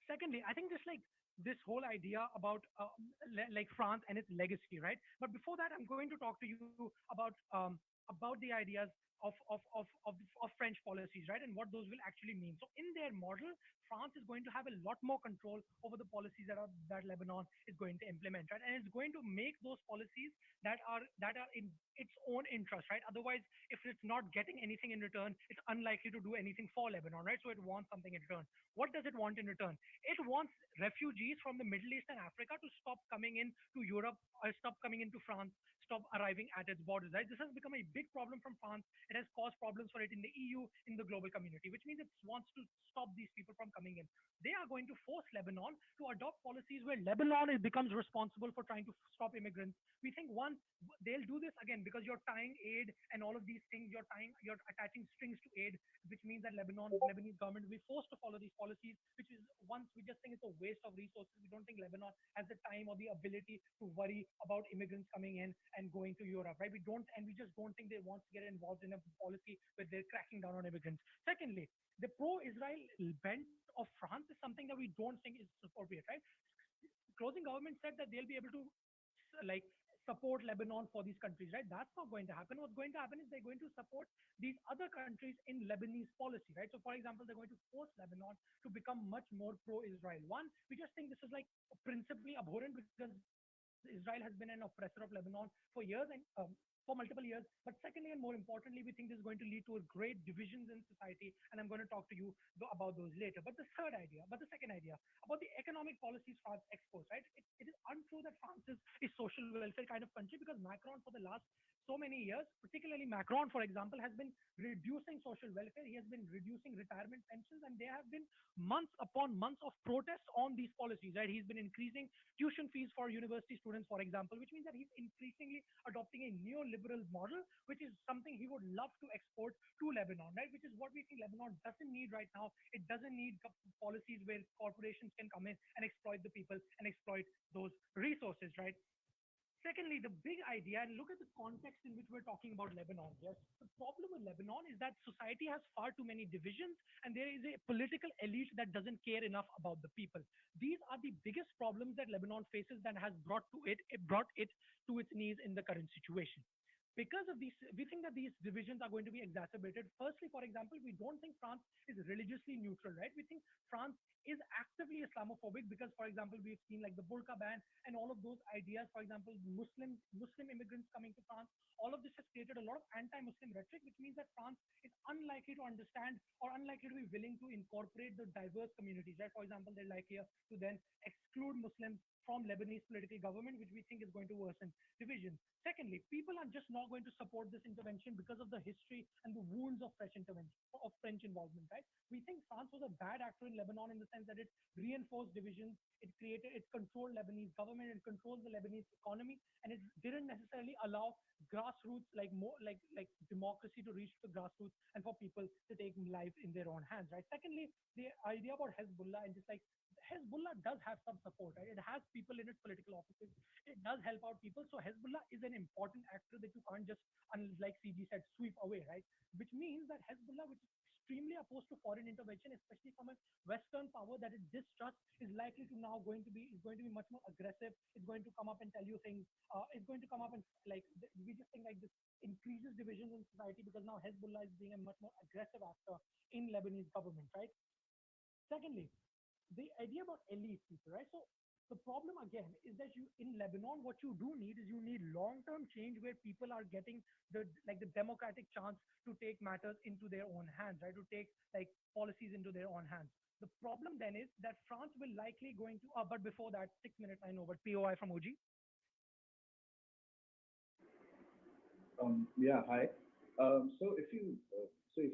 Secondly, I think just like this whole idea about like France and its legacy, right? But before that, I'm going to talk to you about the ideas of French policies, right, and what those will actually mean. So in their model, France is going to have a lot more control over the policies that Lebanon is going to implement, right, and it's going to make those policies that are in its own interest, right? Otherwise, if it's not getting anything in return, it's unlikely to do anything for Lebanon, right? So it wants something in return. What does it want in return? It wants refugees from the Middle East and Africa to stop coming in to Europe or stop coming into France, stop arriving at its borders, right? This has become a big problem from France. It has caused problems for it in the EU, in the global community, which means it wants to stop these people from coming in. They are going to force Lebanon to adopt policies where Lebanon becomes responsible for trying to stop immigrants. We think one, they'll do this again because you're tying aid and all of these things. You're attaching strings to aid, which means that Lebanese government will be forced to follow these policies, which is once we just think it's a waste of resources. We don't think Lebanon has the time or the ability to worry about immigrants coming in and going to Europe, right? We just don't think they want to get involved in a policy where they're cracking down on immigrants. Secondly, the pro-Israel bent of France is something that we don't think is appropriate, right? Closing government said that they'll be able to like support Lebanon for these countries, right? That's not going to happen. What's going to happen is they're going to support these other countries in Lebanese policy, right? So, for example, they're going to force Lebanon to become much more pro-Israel. One, we just think this is like principally abhorrent because Israel has been an oppressor of Lebanon for years and for multiple years. But secondly, and more importantly, we think this is going to lead to a great divisions in society, and I'm going to talk to you about those later. But the second idea about the economic policies France exposed, right? It is untrue that France is a social welfare kind of country because Macron, for the last so many years, particularly Macron, for example, has been reducing social welfare. He has been reducing retirement pensions, and there have been months upon months of protests on these policies, right? He's been increasing tuition fees for university students, for example, which means that he's increasingly adopting a neoliberal model, which is something he would love to export to Lebanon, right? Which is what we think Lebanon doesn't need right now. It doesn't need policies where corporations can come in and exploit the people and exploit those resources, right? Secondly, the big idea, and look at the context in which we're talking about Lebanon. Yes, the problem with Lebanon is that society has far too many divisions, and there is a political elite that doesn't care enough about the people. These are the biggest problems that Lebanon faces that has brought it to its knees in the current situation. Because of these, we think that these divisions are going to be exacerbated. Firstly, for example, we don't think France is religiously neutral, right? We think France is actively Islamophobic because, for example, we've seen like the burqa ban and all of those ideas. For example, Muslim immigrants coming to France. All of this has created a lot of anti-Muslim rhetoric, which means that France is unlikely to understand or unlikely to be willing to incorporate the diverse communities, right? For example, they're likely to then exclude Muslims from Lebanese political government, which we think is going to worsen division. Secondly, people are just not going to support this intervention because of the history and the wounds of French intervention, of French involvement, right? We think France was a bad actor in Lebanon in the sense that it reinforced divisions, it controlled Lebanese government, it controlled the Lebanese economy, and it didn't necessarily allow grassroots like democracy to reach the grassroots and for people to take life in their own hands, right? Secondly, the idea about Hezbollah and just like Hezbollah does have some support, right? It has people in its political offices. It does help out people. So Hezbollah is an important actor that you can't just, like CG said, sweep away, right? Which means that Hezbollah, which is extremely opposed to foreign intervention, especially from a Western power that it distrusts, is likely to now going to be much more aggressive. It's going to come up and tell you things. It's going to come up and like we just think like this increases divisions in society because now Hezbollah is being a much more aggressive actor in Lebanese government, right? Secondly, the idea about elite people, right? So the problem again is that you in Lebanon, what you do need is you need long-term change where people are getting the democratic chance to take matters into their own hands, right? To take like policies into their own hands. The problem then is that France will likely going to. But before that, 6 minutes I know, but POI from OG. Yeah, hi. So if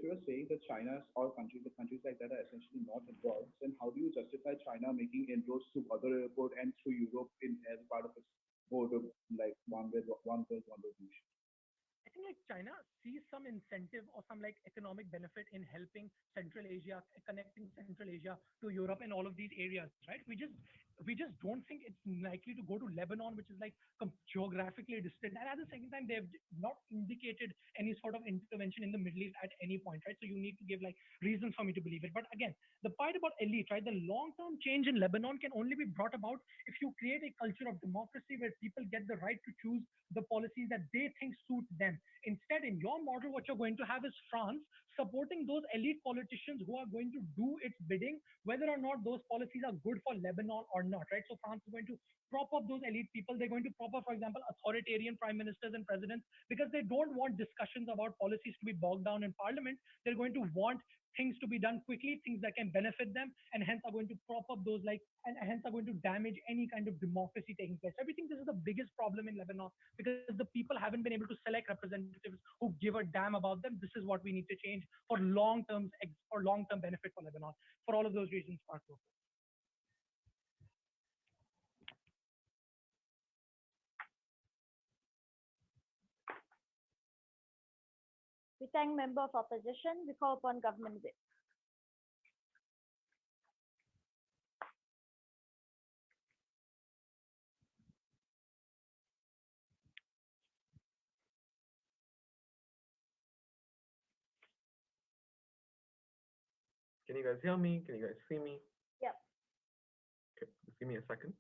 you are saying that China or the countries like that are essentially not involved, then how do you justify China making inroads to other airport and through Europe as part of its border China sees some incentive or some like economic benefit in helping Central Asia, connecting Central Asia to Europe and all of these areas, right? We just don't think it's likely to go to Lebanon, which is like geographically distant. And at the same time, they've not indicated any sort of intervention in the Middle East at any point, right? So you need to give like reasons for me to believe it. But again, the point about elite, right? The long-term change in Lebanon can only be brought about if you create a culture of democracy where people get the right to choose the policies that they think suit them. Instead, in your model, what you're going to have is France supporting those elite politicians who are going to do its bidding, whether or not those policies are good for Lebanon or not, right? So France is going to prop up those elite people. They're going to prop up, for example, authoritarian prime ministers and presidents because they don't want discussions about policies to be bogged down in parliament. They're going to want things to be done quickly, things that can benefit them, and hence are going to prop up those and hence are going to damage any kind of democracy taking place. I think this is the biggest problem in Lebanon because the people haven't been able to select representatives who give a damn about them. This is what we need to change for long-term benefit for Lebanon. For all of those reasons, Marco. We thank member of opposition. We call upon government whip. Can you guys hear me? Can you guys see me? Yep. Okay, just give me a second.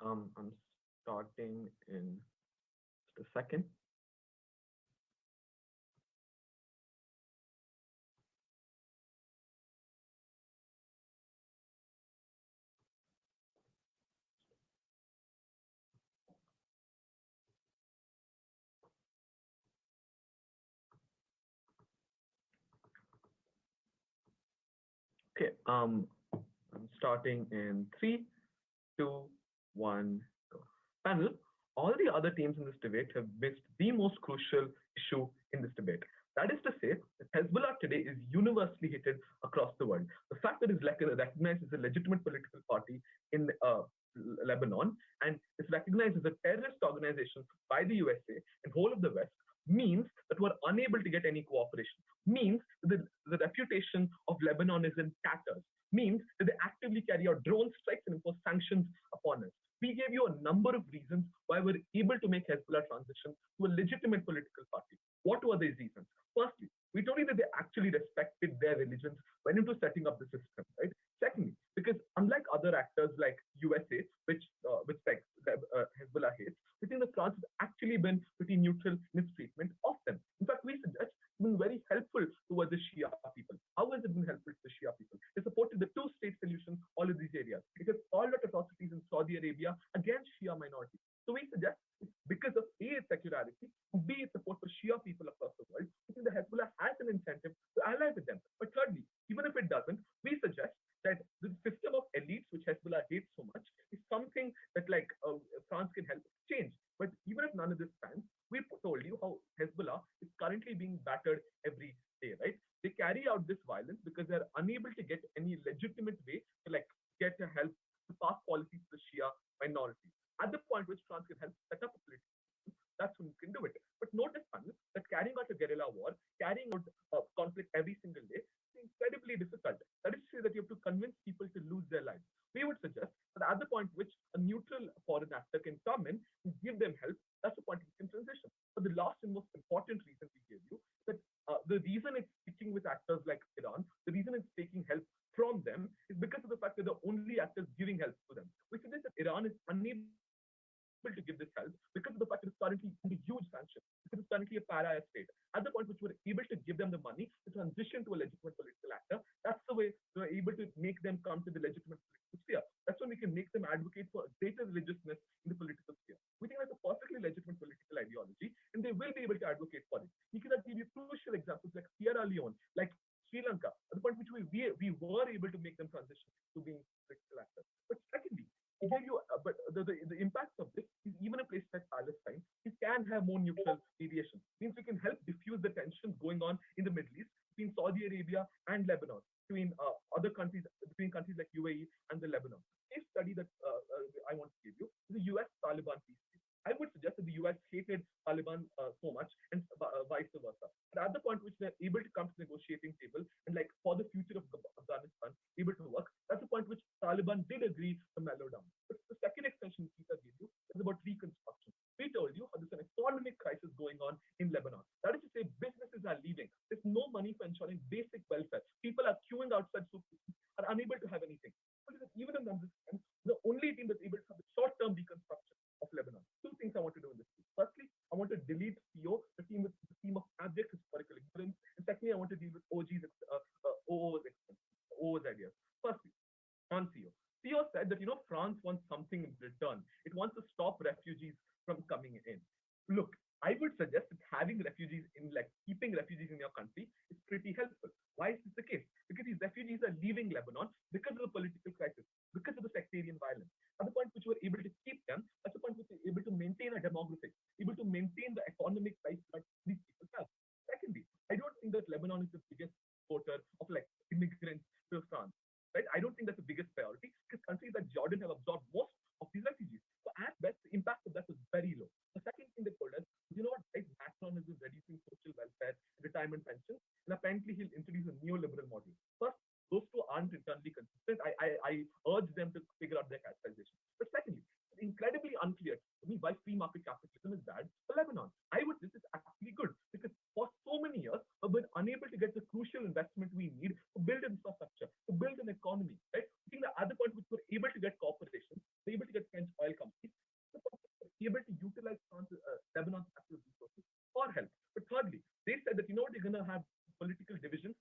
I'm starting in just a second. Okay, I'm starting in 3, 2, 1, go. Panel, all the other teams in this debate have missed the most crucial issue in this debate. That is to say, that Hezbollah today is universally hated across the world. The fact that it's recognized as a legitimate political party in Lebanon and is recognized as a terrorist organization by the USA and whole of the West means that we're unable to get any cooperation, means that the reputation of Lebanon is in tatters, means that they actively carry out drone strikes and impose sanctions upon us. We gave you a number of reasons why we're able to make Hezbollah transition to a legitimate political party. What were these reasons? Firstly, we told you that they actually respected their religions when into setting up the system, right? Secondly, because unlike other actors like USA, which Hezbollah hates, we think that France has actually been pretty neutral in its treatment of them. In fact, we suggest it's been very helpful towards the Shia people. How has it been helpful to the Shia people? It supported the two-state solution, all of these areas. It has called out atrocities in Saudi Arabia against Shia minorities. So we suggest it's because of A, its secularity, B, its support for Shia people across the world. We think the Hezbollah has an incentive to ally with them. But thirdly, even if it doesn't, we suggest that the system of elites, which Hezbollah hates so much, is something that France can help change. But even if none of this stands, we told you how Hezbollah is currently being battered every day, right? They carry out this violence because they're unable to get any legitimate way to get help to pass policies to the Shia minorities. At the point which France can help set up a political system, that's when you can do it. But notice, panel, that carrying out a guerrilla war, carrying out conflict every single day is incredibly difficult. That is to say that you have to convince people to lose their lives. We would suggest that at the point which a neutral foreign actor can come in and give them help, that's the point we can transition. But the last and most important reason we gave you that the reason it's sticking with actors like Iran, the reason it's taking help from them is because of the fact that the only actors giving help to them. We suggest that Iran is unable to pariah state. At the point which we're able to give them the money to transition to a legitimate political actor, that's the way we're able to make them come to the legitimate political sphere. That's when we can make them advocate for greater religiousness in the political sphere. We think that's a perfectly legitimate political ideology, and they will be able to advocate for it. We can give you crucial examples like Sierra Leone, like Sri Lanka, at the point which we were able to make them transition to being political actors. But secondly, but the impact of this is even a place like Palestine, we can have more neutral mediation. Means we can help diffuse the tensions going on in the Middle East between Saudi Arabia and Lebanon, between other countries, between countries like UAE and the Lebanon. A study that I want to give you is the US Taliban peace treaty. I would suggest that the US hated Taliban so much and vice versa. But at the point which they're able to come to the negotiating table and like for the future of Afghanistan, able to work, that's the point which Taliban did agree to mellow down. But the second extension Peter gave you is about reconstruction. We told you there's an economic crisis going on in Lebanon. That is to say, businesses are leaving. There's no money for ensuring basic welfare. People are queuing outside supermarkets, are unable to have anything. Even in this, the only team that's able to have the short-term reconstruction of Lebanon. Two things I want to do in this case. Firstly, I want to delete CO, the team of abject historical ignorance. And secondly, I want to deal with OO's ideas. Firstly, on CO. CO said that, France wants something in return. It wants to stop refugees from coming in. Look, I would suggest that having refugees keeping refugees in your country is pretty helpful. Why is this the case? Because these refugees are leaving Lebanon because of the political crisis, because of the sectarian violence. At the point which we're able to keep them, that's the point which we're able to maintain a demographic, able to maintain the economic life that these people have. Secondly, I don't think that Lebanon is the biggest exporter of immigrants to France. Right? I don't think that's the biggest priority because countries like Jordan have absorbed most of these refugees. So at best, the impact of that was very low. The second thing they told us, right? Macron has been reducing social welfare, retirement pensions, and apparently he'll introduce a neoliberal model. First, those two aren't internally consistent. I urge them to figure out their capitalization. But secondly, it's incredibly unclear to me why free market capitalism is bad for Lebanon. I would say this is actually good because for so many years, we've been unable to get the crucial investment we need to build infrastructure, to build an economy. Right? I think the other point which we're able to get corporations, we're able to get French oil companies, we're able to utilize Lebanon's natural resources for help. But thirdly, they said that they're going to have political divisions.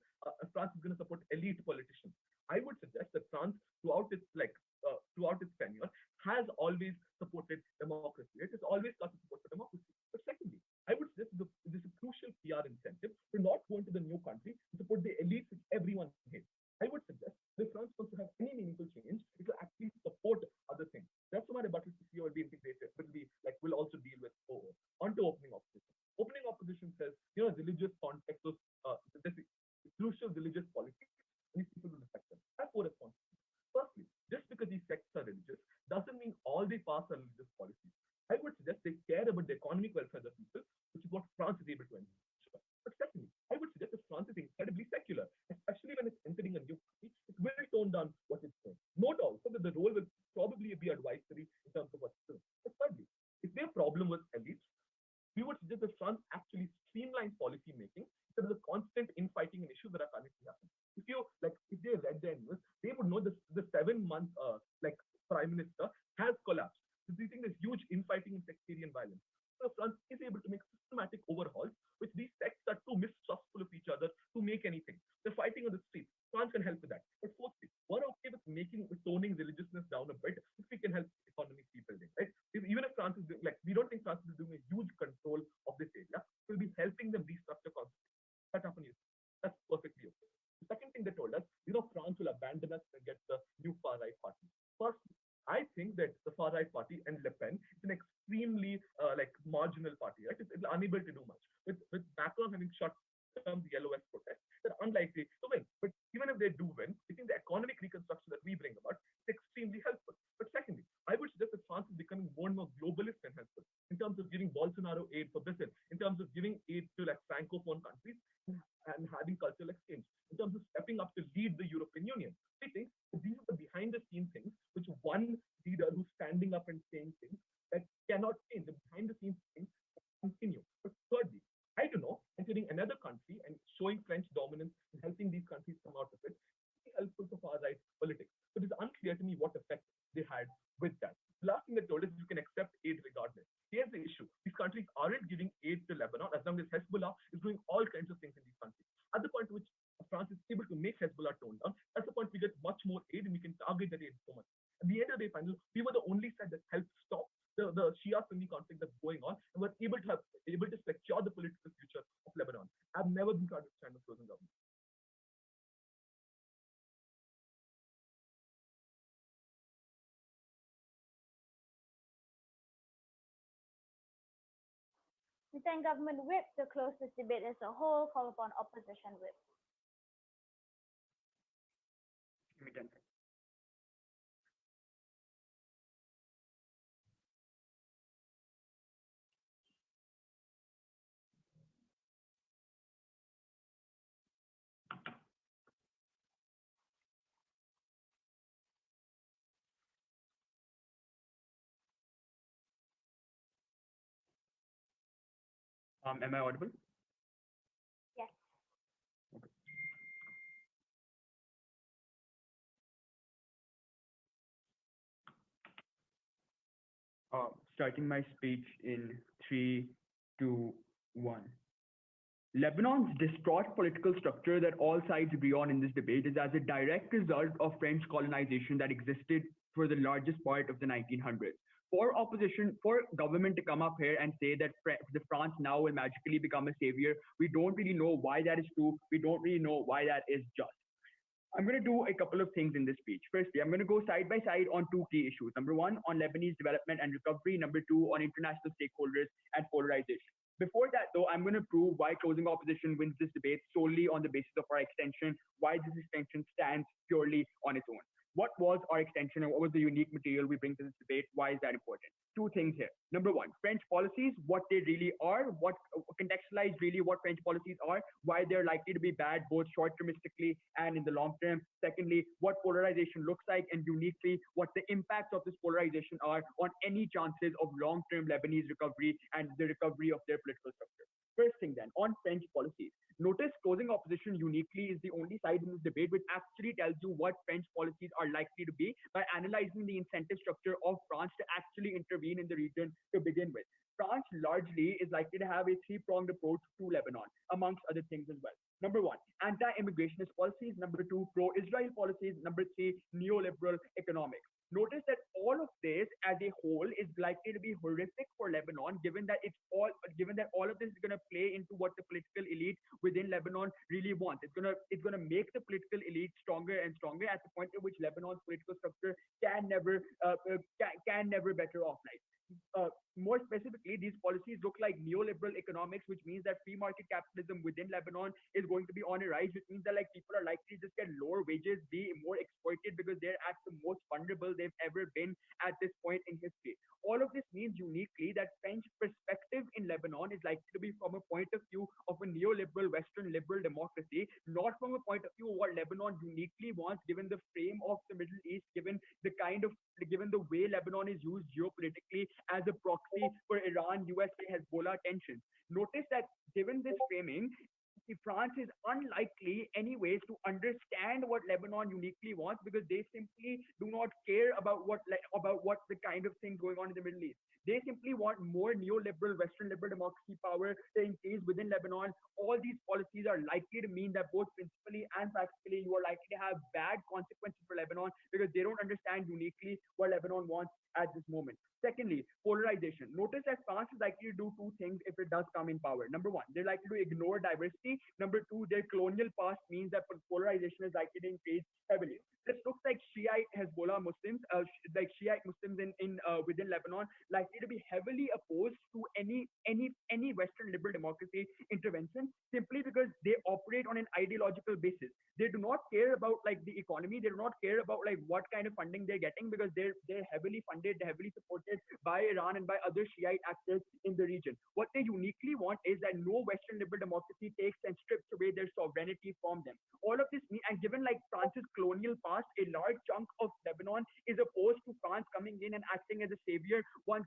France is going to support elite politicians. I would suggest that France, throughout its tenure, has always supported democracy. It has always got support for democracy. But secondly, I would suggest this is a crucial PR incentive to not go into the new country to support the elites which everyone hates. I would suggest that France wants to have any meaningful change, it will actually support other things. That's why my rebuttal to CEO will be integrated, will also deal with OO. On to opening opposition. Opening opposition says, religious context, this crucial religious politics, these people will affect them. I have four responses. Firstly, just because these sects are religious doesn't mean all they pass are religious policies. I would suggest they care about the economic welfare of the people, which is what France is able to ensure. But secondly, I would suggest that France is incredibly secular, especially when it's entering a new country. It will tone down what it's doing. Note also that the role will probably be advisory in terms of what's doing. But thirdly, if their problem was elites, we would suggest that France actually streamlines policy making instead of the constant infighting and issues that are currently happening. If they read their news, they would know the 7-month prime minister has collapsed. So we think there's huge infighting and sectarian violence. So France is able to make systematic overhauls, which these sects are too mistrustful of each other to make anything. They're fighting on the streets. France can help with that. But fourthly, we're okay with toning religiousness down a bit if we can help economic rebuilding, right? Even if France is doing, we don't think France is doing a huge control of this area. We'll be helping them restructure concepts. That happens. That's perfectly okay. The second thing they told us, France will abandon us and get the new far-right party. First, I think that the far-right party and Le Pen is an extremely marginal party, right? It's unable to do much. With Macron having shut down the LOS protest, they're unlikely to win. But even if they do win, I think the economic reconstruction that we bring about is extremely helpful. But secondly, I would suggest that France is becoming more and more globalist and helpful in terms of giving Bolsonaro aid for Brazil, in terms of giving aid to Francophone countries and having cultural exchange, in terms of stepping up to lead the European Union. I think these are the behind-the-scenes things which one leader who's standing up and saying things that cannot change. The behind-the-scenes things continue. But thirdly, I don't know, entering another country and showing French dominance and helping these countries come out of it is helpful for far-right politics. But it's unclear to me what effect they had with that. The last thing they told us is you can accept aid regardless. Here's the issue. these countries aren't giving aid to Lebanon as long as Hezbollah is doing all kinds of things in these countries. At the point which France is able to make Hezbollah tone down, that's the point we get much more aid and we can target that aid so much. At the end of the day, panel, we were the only side that helped stop the Shia-Sunni conflict that's going on, and were able to secure the political future of Lebanon. I've never been part of this kind of frozen government. We thank Government Whip to close this debate as a whole. Call upon Opposition Whip. Am I audible? Yes. Okay. Starting my speech in 3, 2, 1. Lebanon's distraught political structure that all sides agree on in this debate is as a direct result of French colonization that existed for the largest part of the 1900s. For government to come up here and say that France now will magically become a savior, we don't really know why that is true. We don't really know why that is just. I'm going to do a couple of things in this speech. Firstly, I'm going to go side by side on two key issues. Number one, on Lebanese development and recovery. Number two, on international stakeholders and polarization. Before that, though, I'm going to prove why closing opposition wins this debate solely on the basis of our extension, why this extension stands purely on its own. What was our extension and what was the unique material we bring to this debate? Why is that important? Two things here. Number one, French policies, what they really are, what contextualize really what French policies are, why they're likely to be bad, both short-termistically and in the long term. Secondly, what polarization looks like, and uniquely, what the impacts of this polarization are on any chances of long-term Lebanese recovery and the recovery of their political structure. First thing then, on French policies. Notice closing opposition uniquely is the only side in this debate which actually tells you what French policies are likely to be by analyzing the incentive structure of France to actually intervene in the region to begin with. France largely is likely to have a three-pronged approach to Lebanon, amongst other things as well. Number one, anti-immigrationist policies. Number two, pro-Israel policies. Number three, neoliberal economics. Notice that all of this as a whole is likely to be horrific for Lebanon, given that all of this is going to play into what the political elite within Lebanon really wants. It's going to make the political elite stronger and stronger at the point at which Lebanon's political structure can never better off life. More specifically, these policies look like neoliberal economics, which means that free market capitalism within Lebanon is going to be on a rise, which means that people are likely to just get lower wages, be more exploited because they're at the most vulnerable they've ever been at this point in history. All of this means uniquely that French perspective in Lebanon is likely to be from a point of view of a neoliberal Western liberal democracy, not from a point of view of what Lebanon uniquely wants, given the frame of the Middle East, given the way Lebanon is used geopolitically as a proxy for Iran, USA, Hezbollah tensions. Notice that given this framing, France is unlikely anyways to understand what Lebanon uniquely wants because they simply do not care about what the kind of things going on in the Middle East. They simply want more neoliberal Western liberal democracy power to increase within Lebanon. All these policies are likely to mean that both principally and practically you are likely to have bad consequences for Lebanon because they don't understand uniquely what Lebanon wants at this moment. Secondly, polarization. Notice that France is likely to do two things if it does come in power. Number one, they're likely to ignore diversity. Number two, their colonial past means that polarization is likely to increase heavily. This looks like Shi'ite Hezbollah Muslims, like Shi'ite Muslims within Lebanon, likely to be heavily opposed to any Western liberal democracy intervention simply because they operate on an ideological basis. They do not care about the economy. They do not care about what kind of funding they're getting because they're heavily funded, they're heavily supported by Iran and by other Shiite actors in the region. What they uniquely want is that no Western liberal democracy takes and strips away their sovereignty from them. All of this means, and given France's colonial past, a large chunk of Lebanon is opposed to France coming in and acting as a savior while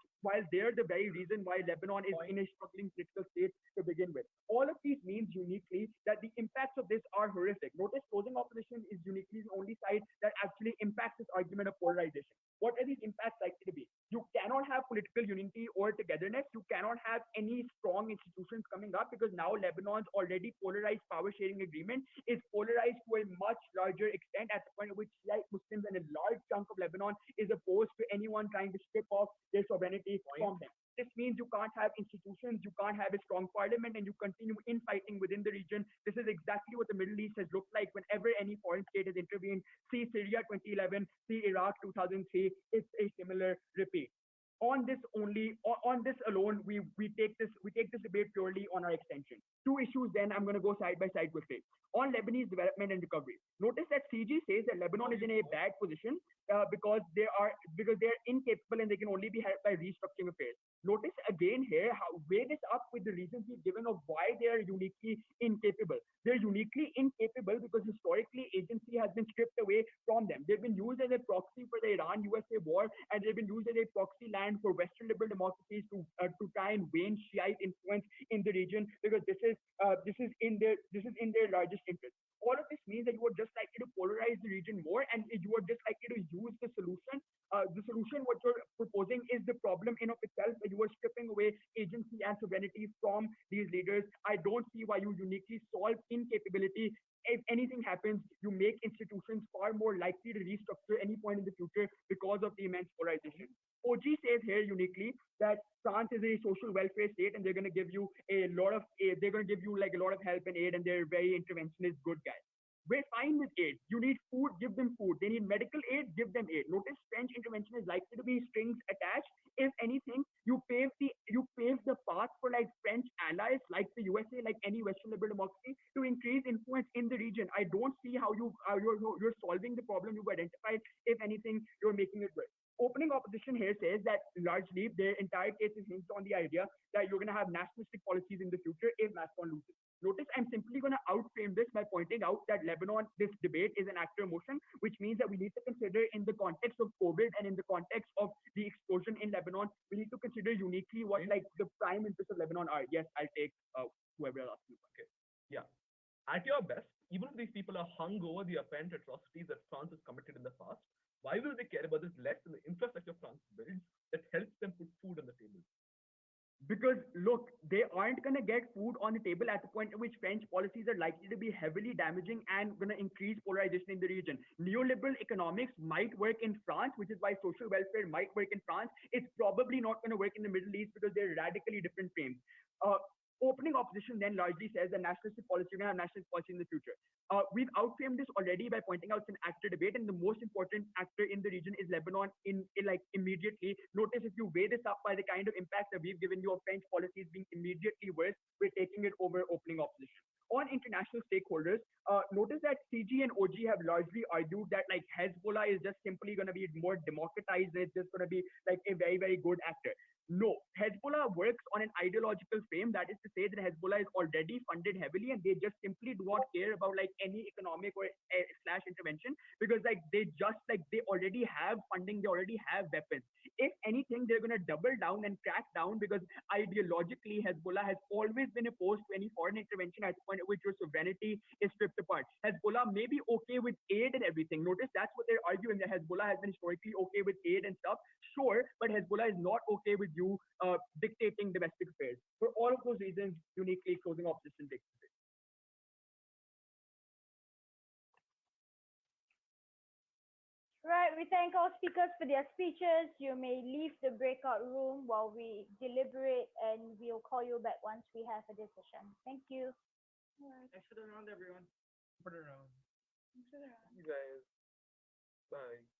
they're the very reason why Lebanon is in a struggling political state to begin with. All of these means uniquely that the impacts of this are horrific. Notice closing opposition is uniquely the only side that actually impacts this argument of polarization. What are these impacts likely to be? You cannot have political unity or togetherness. You cannot have any strong institutions coming up because now Lebanon's already polarized power sharing agreement is polarized to a much larger extent at the point at which Shi'ite Muslims and a large chunk of Lebanon is opposed to anyone trying to strip off their sovereignty from them. This means you can't have institutions, you can't have a strong parliament, and you continue infighting within the region. This is exactly what the Middle East has looked like whenever any foreign state has intervened. See Syria 2011, see Iraq 2003. It's a similar repeat. On this alone, we take this debate purely on our extension. Two issues. Then I'm going to go side by side quickly on Lebanese development and recovery. Notice that CG says that Lebanon is in a bad position because they are incapable and they can only be helped by restructuring affairs. Notice again here weigh this up with the reasons we've given of why they are uniquely incapable. They're uniquely incapable because historically agency has been stripped away from them. They've been used as a proxy for the Iran-USA war, and they've been used as a proxy land for Western liberal democracies to try and wane Shiite influence in the region because this is in their largest interest. All of this means that you are just likely to polarize the region more, and you are just likely to use the solution. The solution what you're proposing is the problem in of itself, that you are stripping away agency and sovereignty from these leaders. I don't see why you uniquely solve incapability. If anything happens, you make institutions far more likely to restructure any point in the future because of the immense polarization. OG says here uniquely that France is a social welfare state and they're going to give you a lot of aid. They're going to give you like a lot of help and aid, and they're very interventionist good guys. We're fine with aid. You need food, give them food. They need medical aid, give them aid. Notice French intervention is likely to be strings attached. If anything, you pave the path for like French allies, like the USA, like any Western liberal democracy, to increase influence in the region. I don't see how you're solving the problem you've identified. If anything, you're making it worse. Opening opposition here says that largely their entire case is hinged on the idea that you're going to have nationalistic policies in the future if Macron loses. Notice I'm simply going to outframe this by pointing out that Lebanon, this debate is an actor motion, which means that we need to consider in the context of COVID and in the context of the explosion in Lebanon, we need to consider uniquely what like the prime interests of Lebanon are. Yes, I'll take whoever else you. Okay. Yeah. At your best, even if these people are hung over the apparent atrocities that France has committed in the past, why will they care about this less than the infrastructure France builds that helps them put food on the table? Because look, they aren't going to get food on the table at the point at which French policies are likely to be heavily damaging and going to increase polarization in the region. Neoliberal economics might work in France, which is why social welfare might work in France. It's probably not going to work in the Middle East because they're radically different frames. Opening opposition then largely says that nationalistic policy, you're going to have nationalist policy in the future. We've outframed this already by pointing out it's an actor debate, and the most important actor in the region is Lebanon in like immediately. Notice if you weigh this up by the kind of impact that we've given you of French policies being immediately worse, we're taking it over opening opposition. On international stakeholders, notice that CG and OG have largely argued that like Hezbollah is just simply going to be more democratized. It's just going to be like a very, very good actor. No, Hezbollah works on an ideological frame. That is to say that Hezbollah is already funded heavily and they just simply do not care about like any economic or slash intervention because like they already have funding, they already have weapons. If anything, they're going to double down and crack down because ideologically Hezbollah has always been opposed to any foreign intervention at the point at which your sovereignty is stripped apart. Hezbollah may be okay with aid and everything. Notice that's what they're arguing, that Hezbollah has been historically okay with aid and stuff. Sure, but Hezbollah is not okay with you dictating domestic affairs. For all of those reasons, uniquely closing opposition takes place. Right, we thank all speakers for their speeches. You may leave the breakout room while we deliberate, and we'll call you back once we have a decision. Thank you. Thanks for the round, everyone. For the round. You guys. Bye.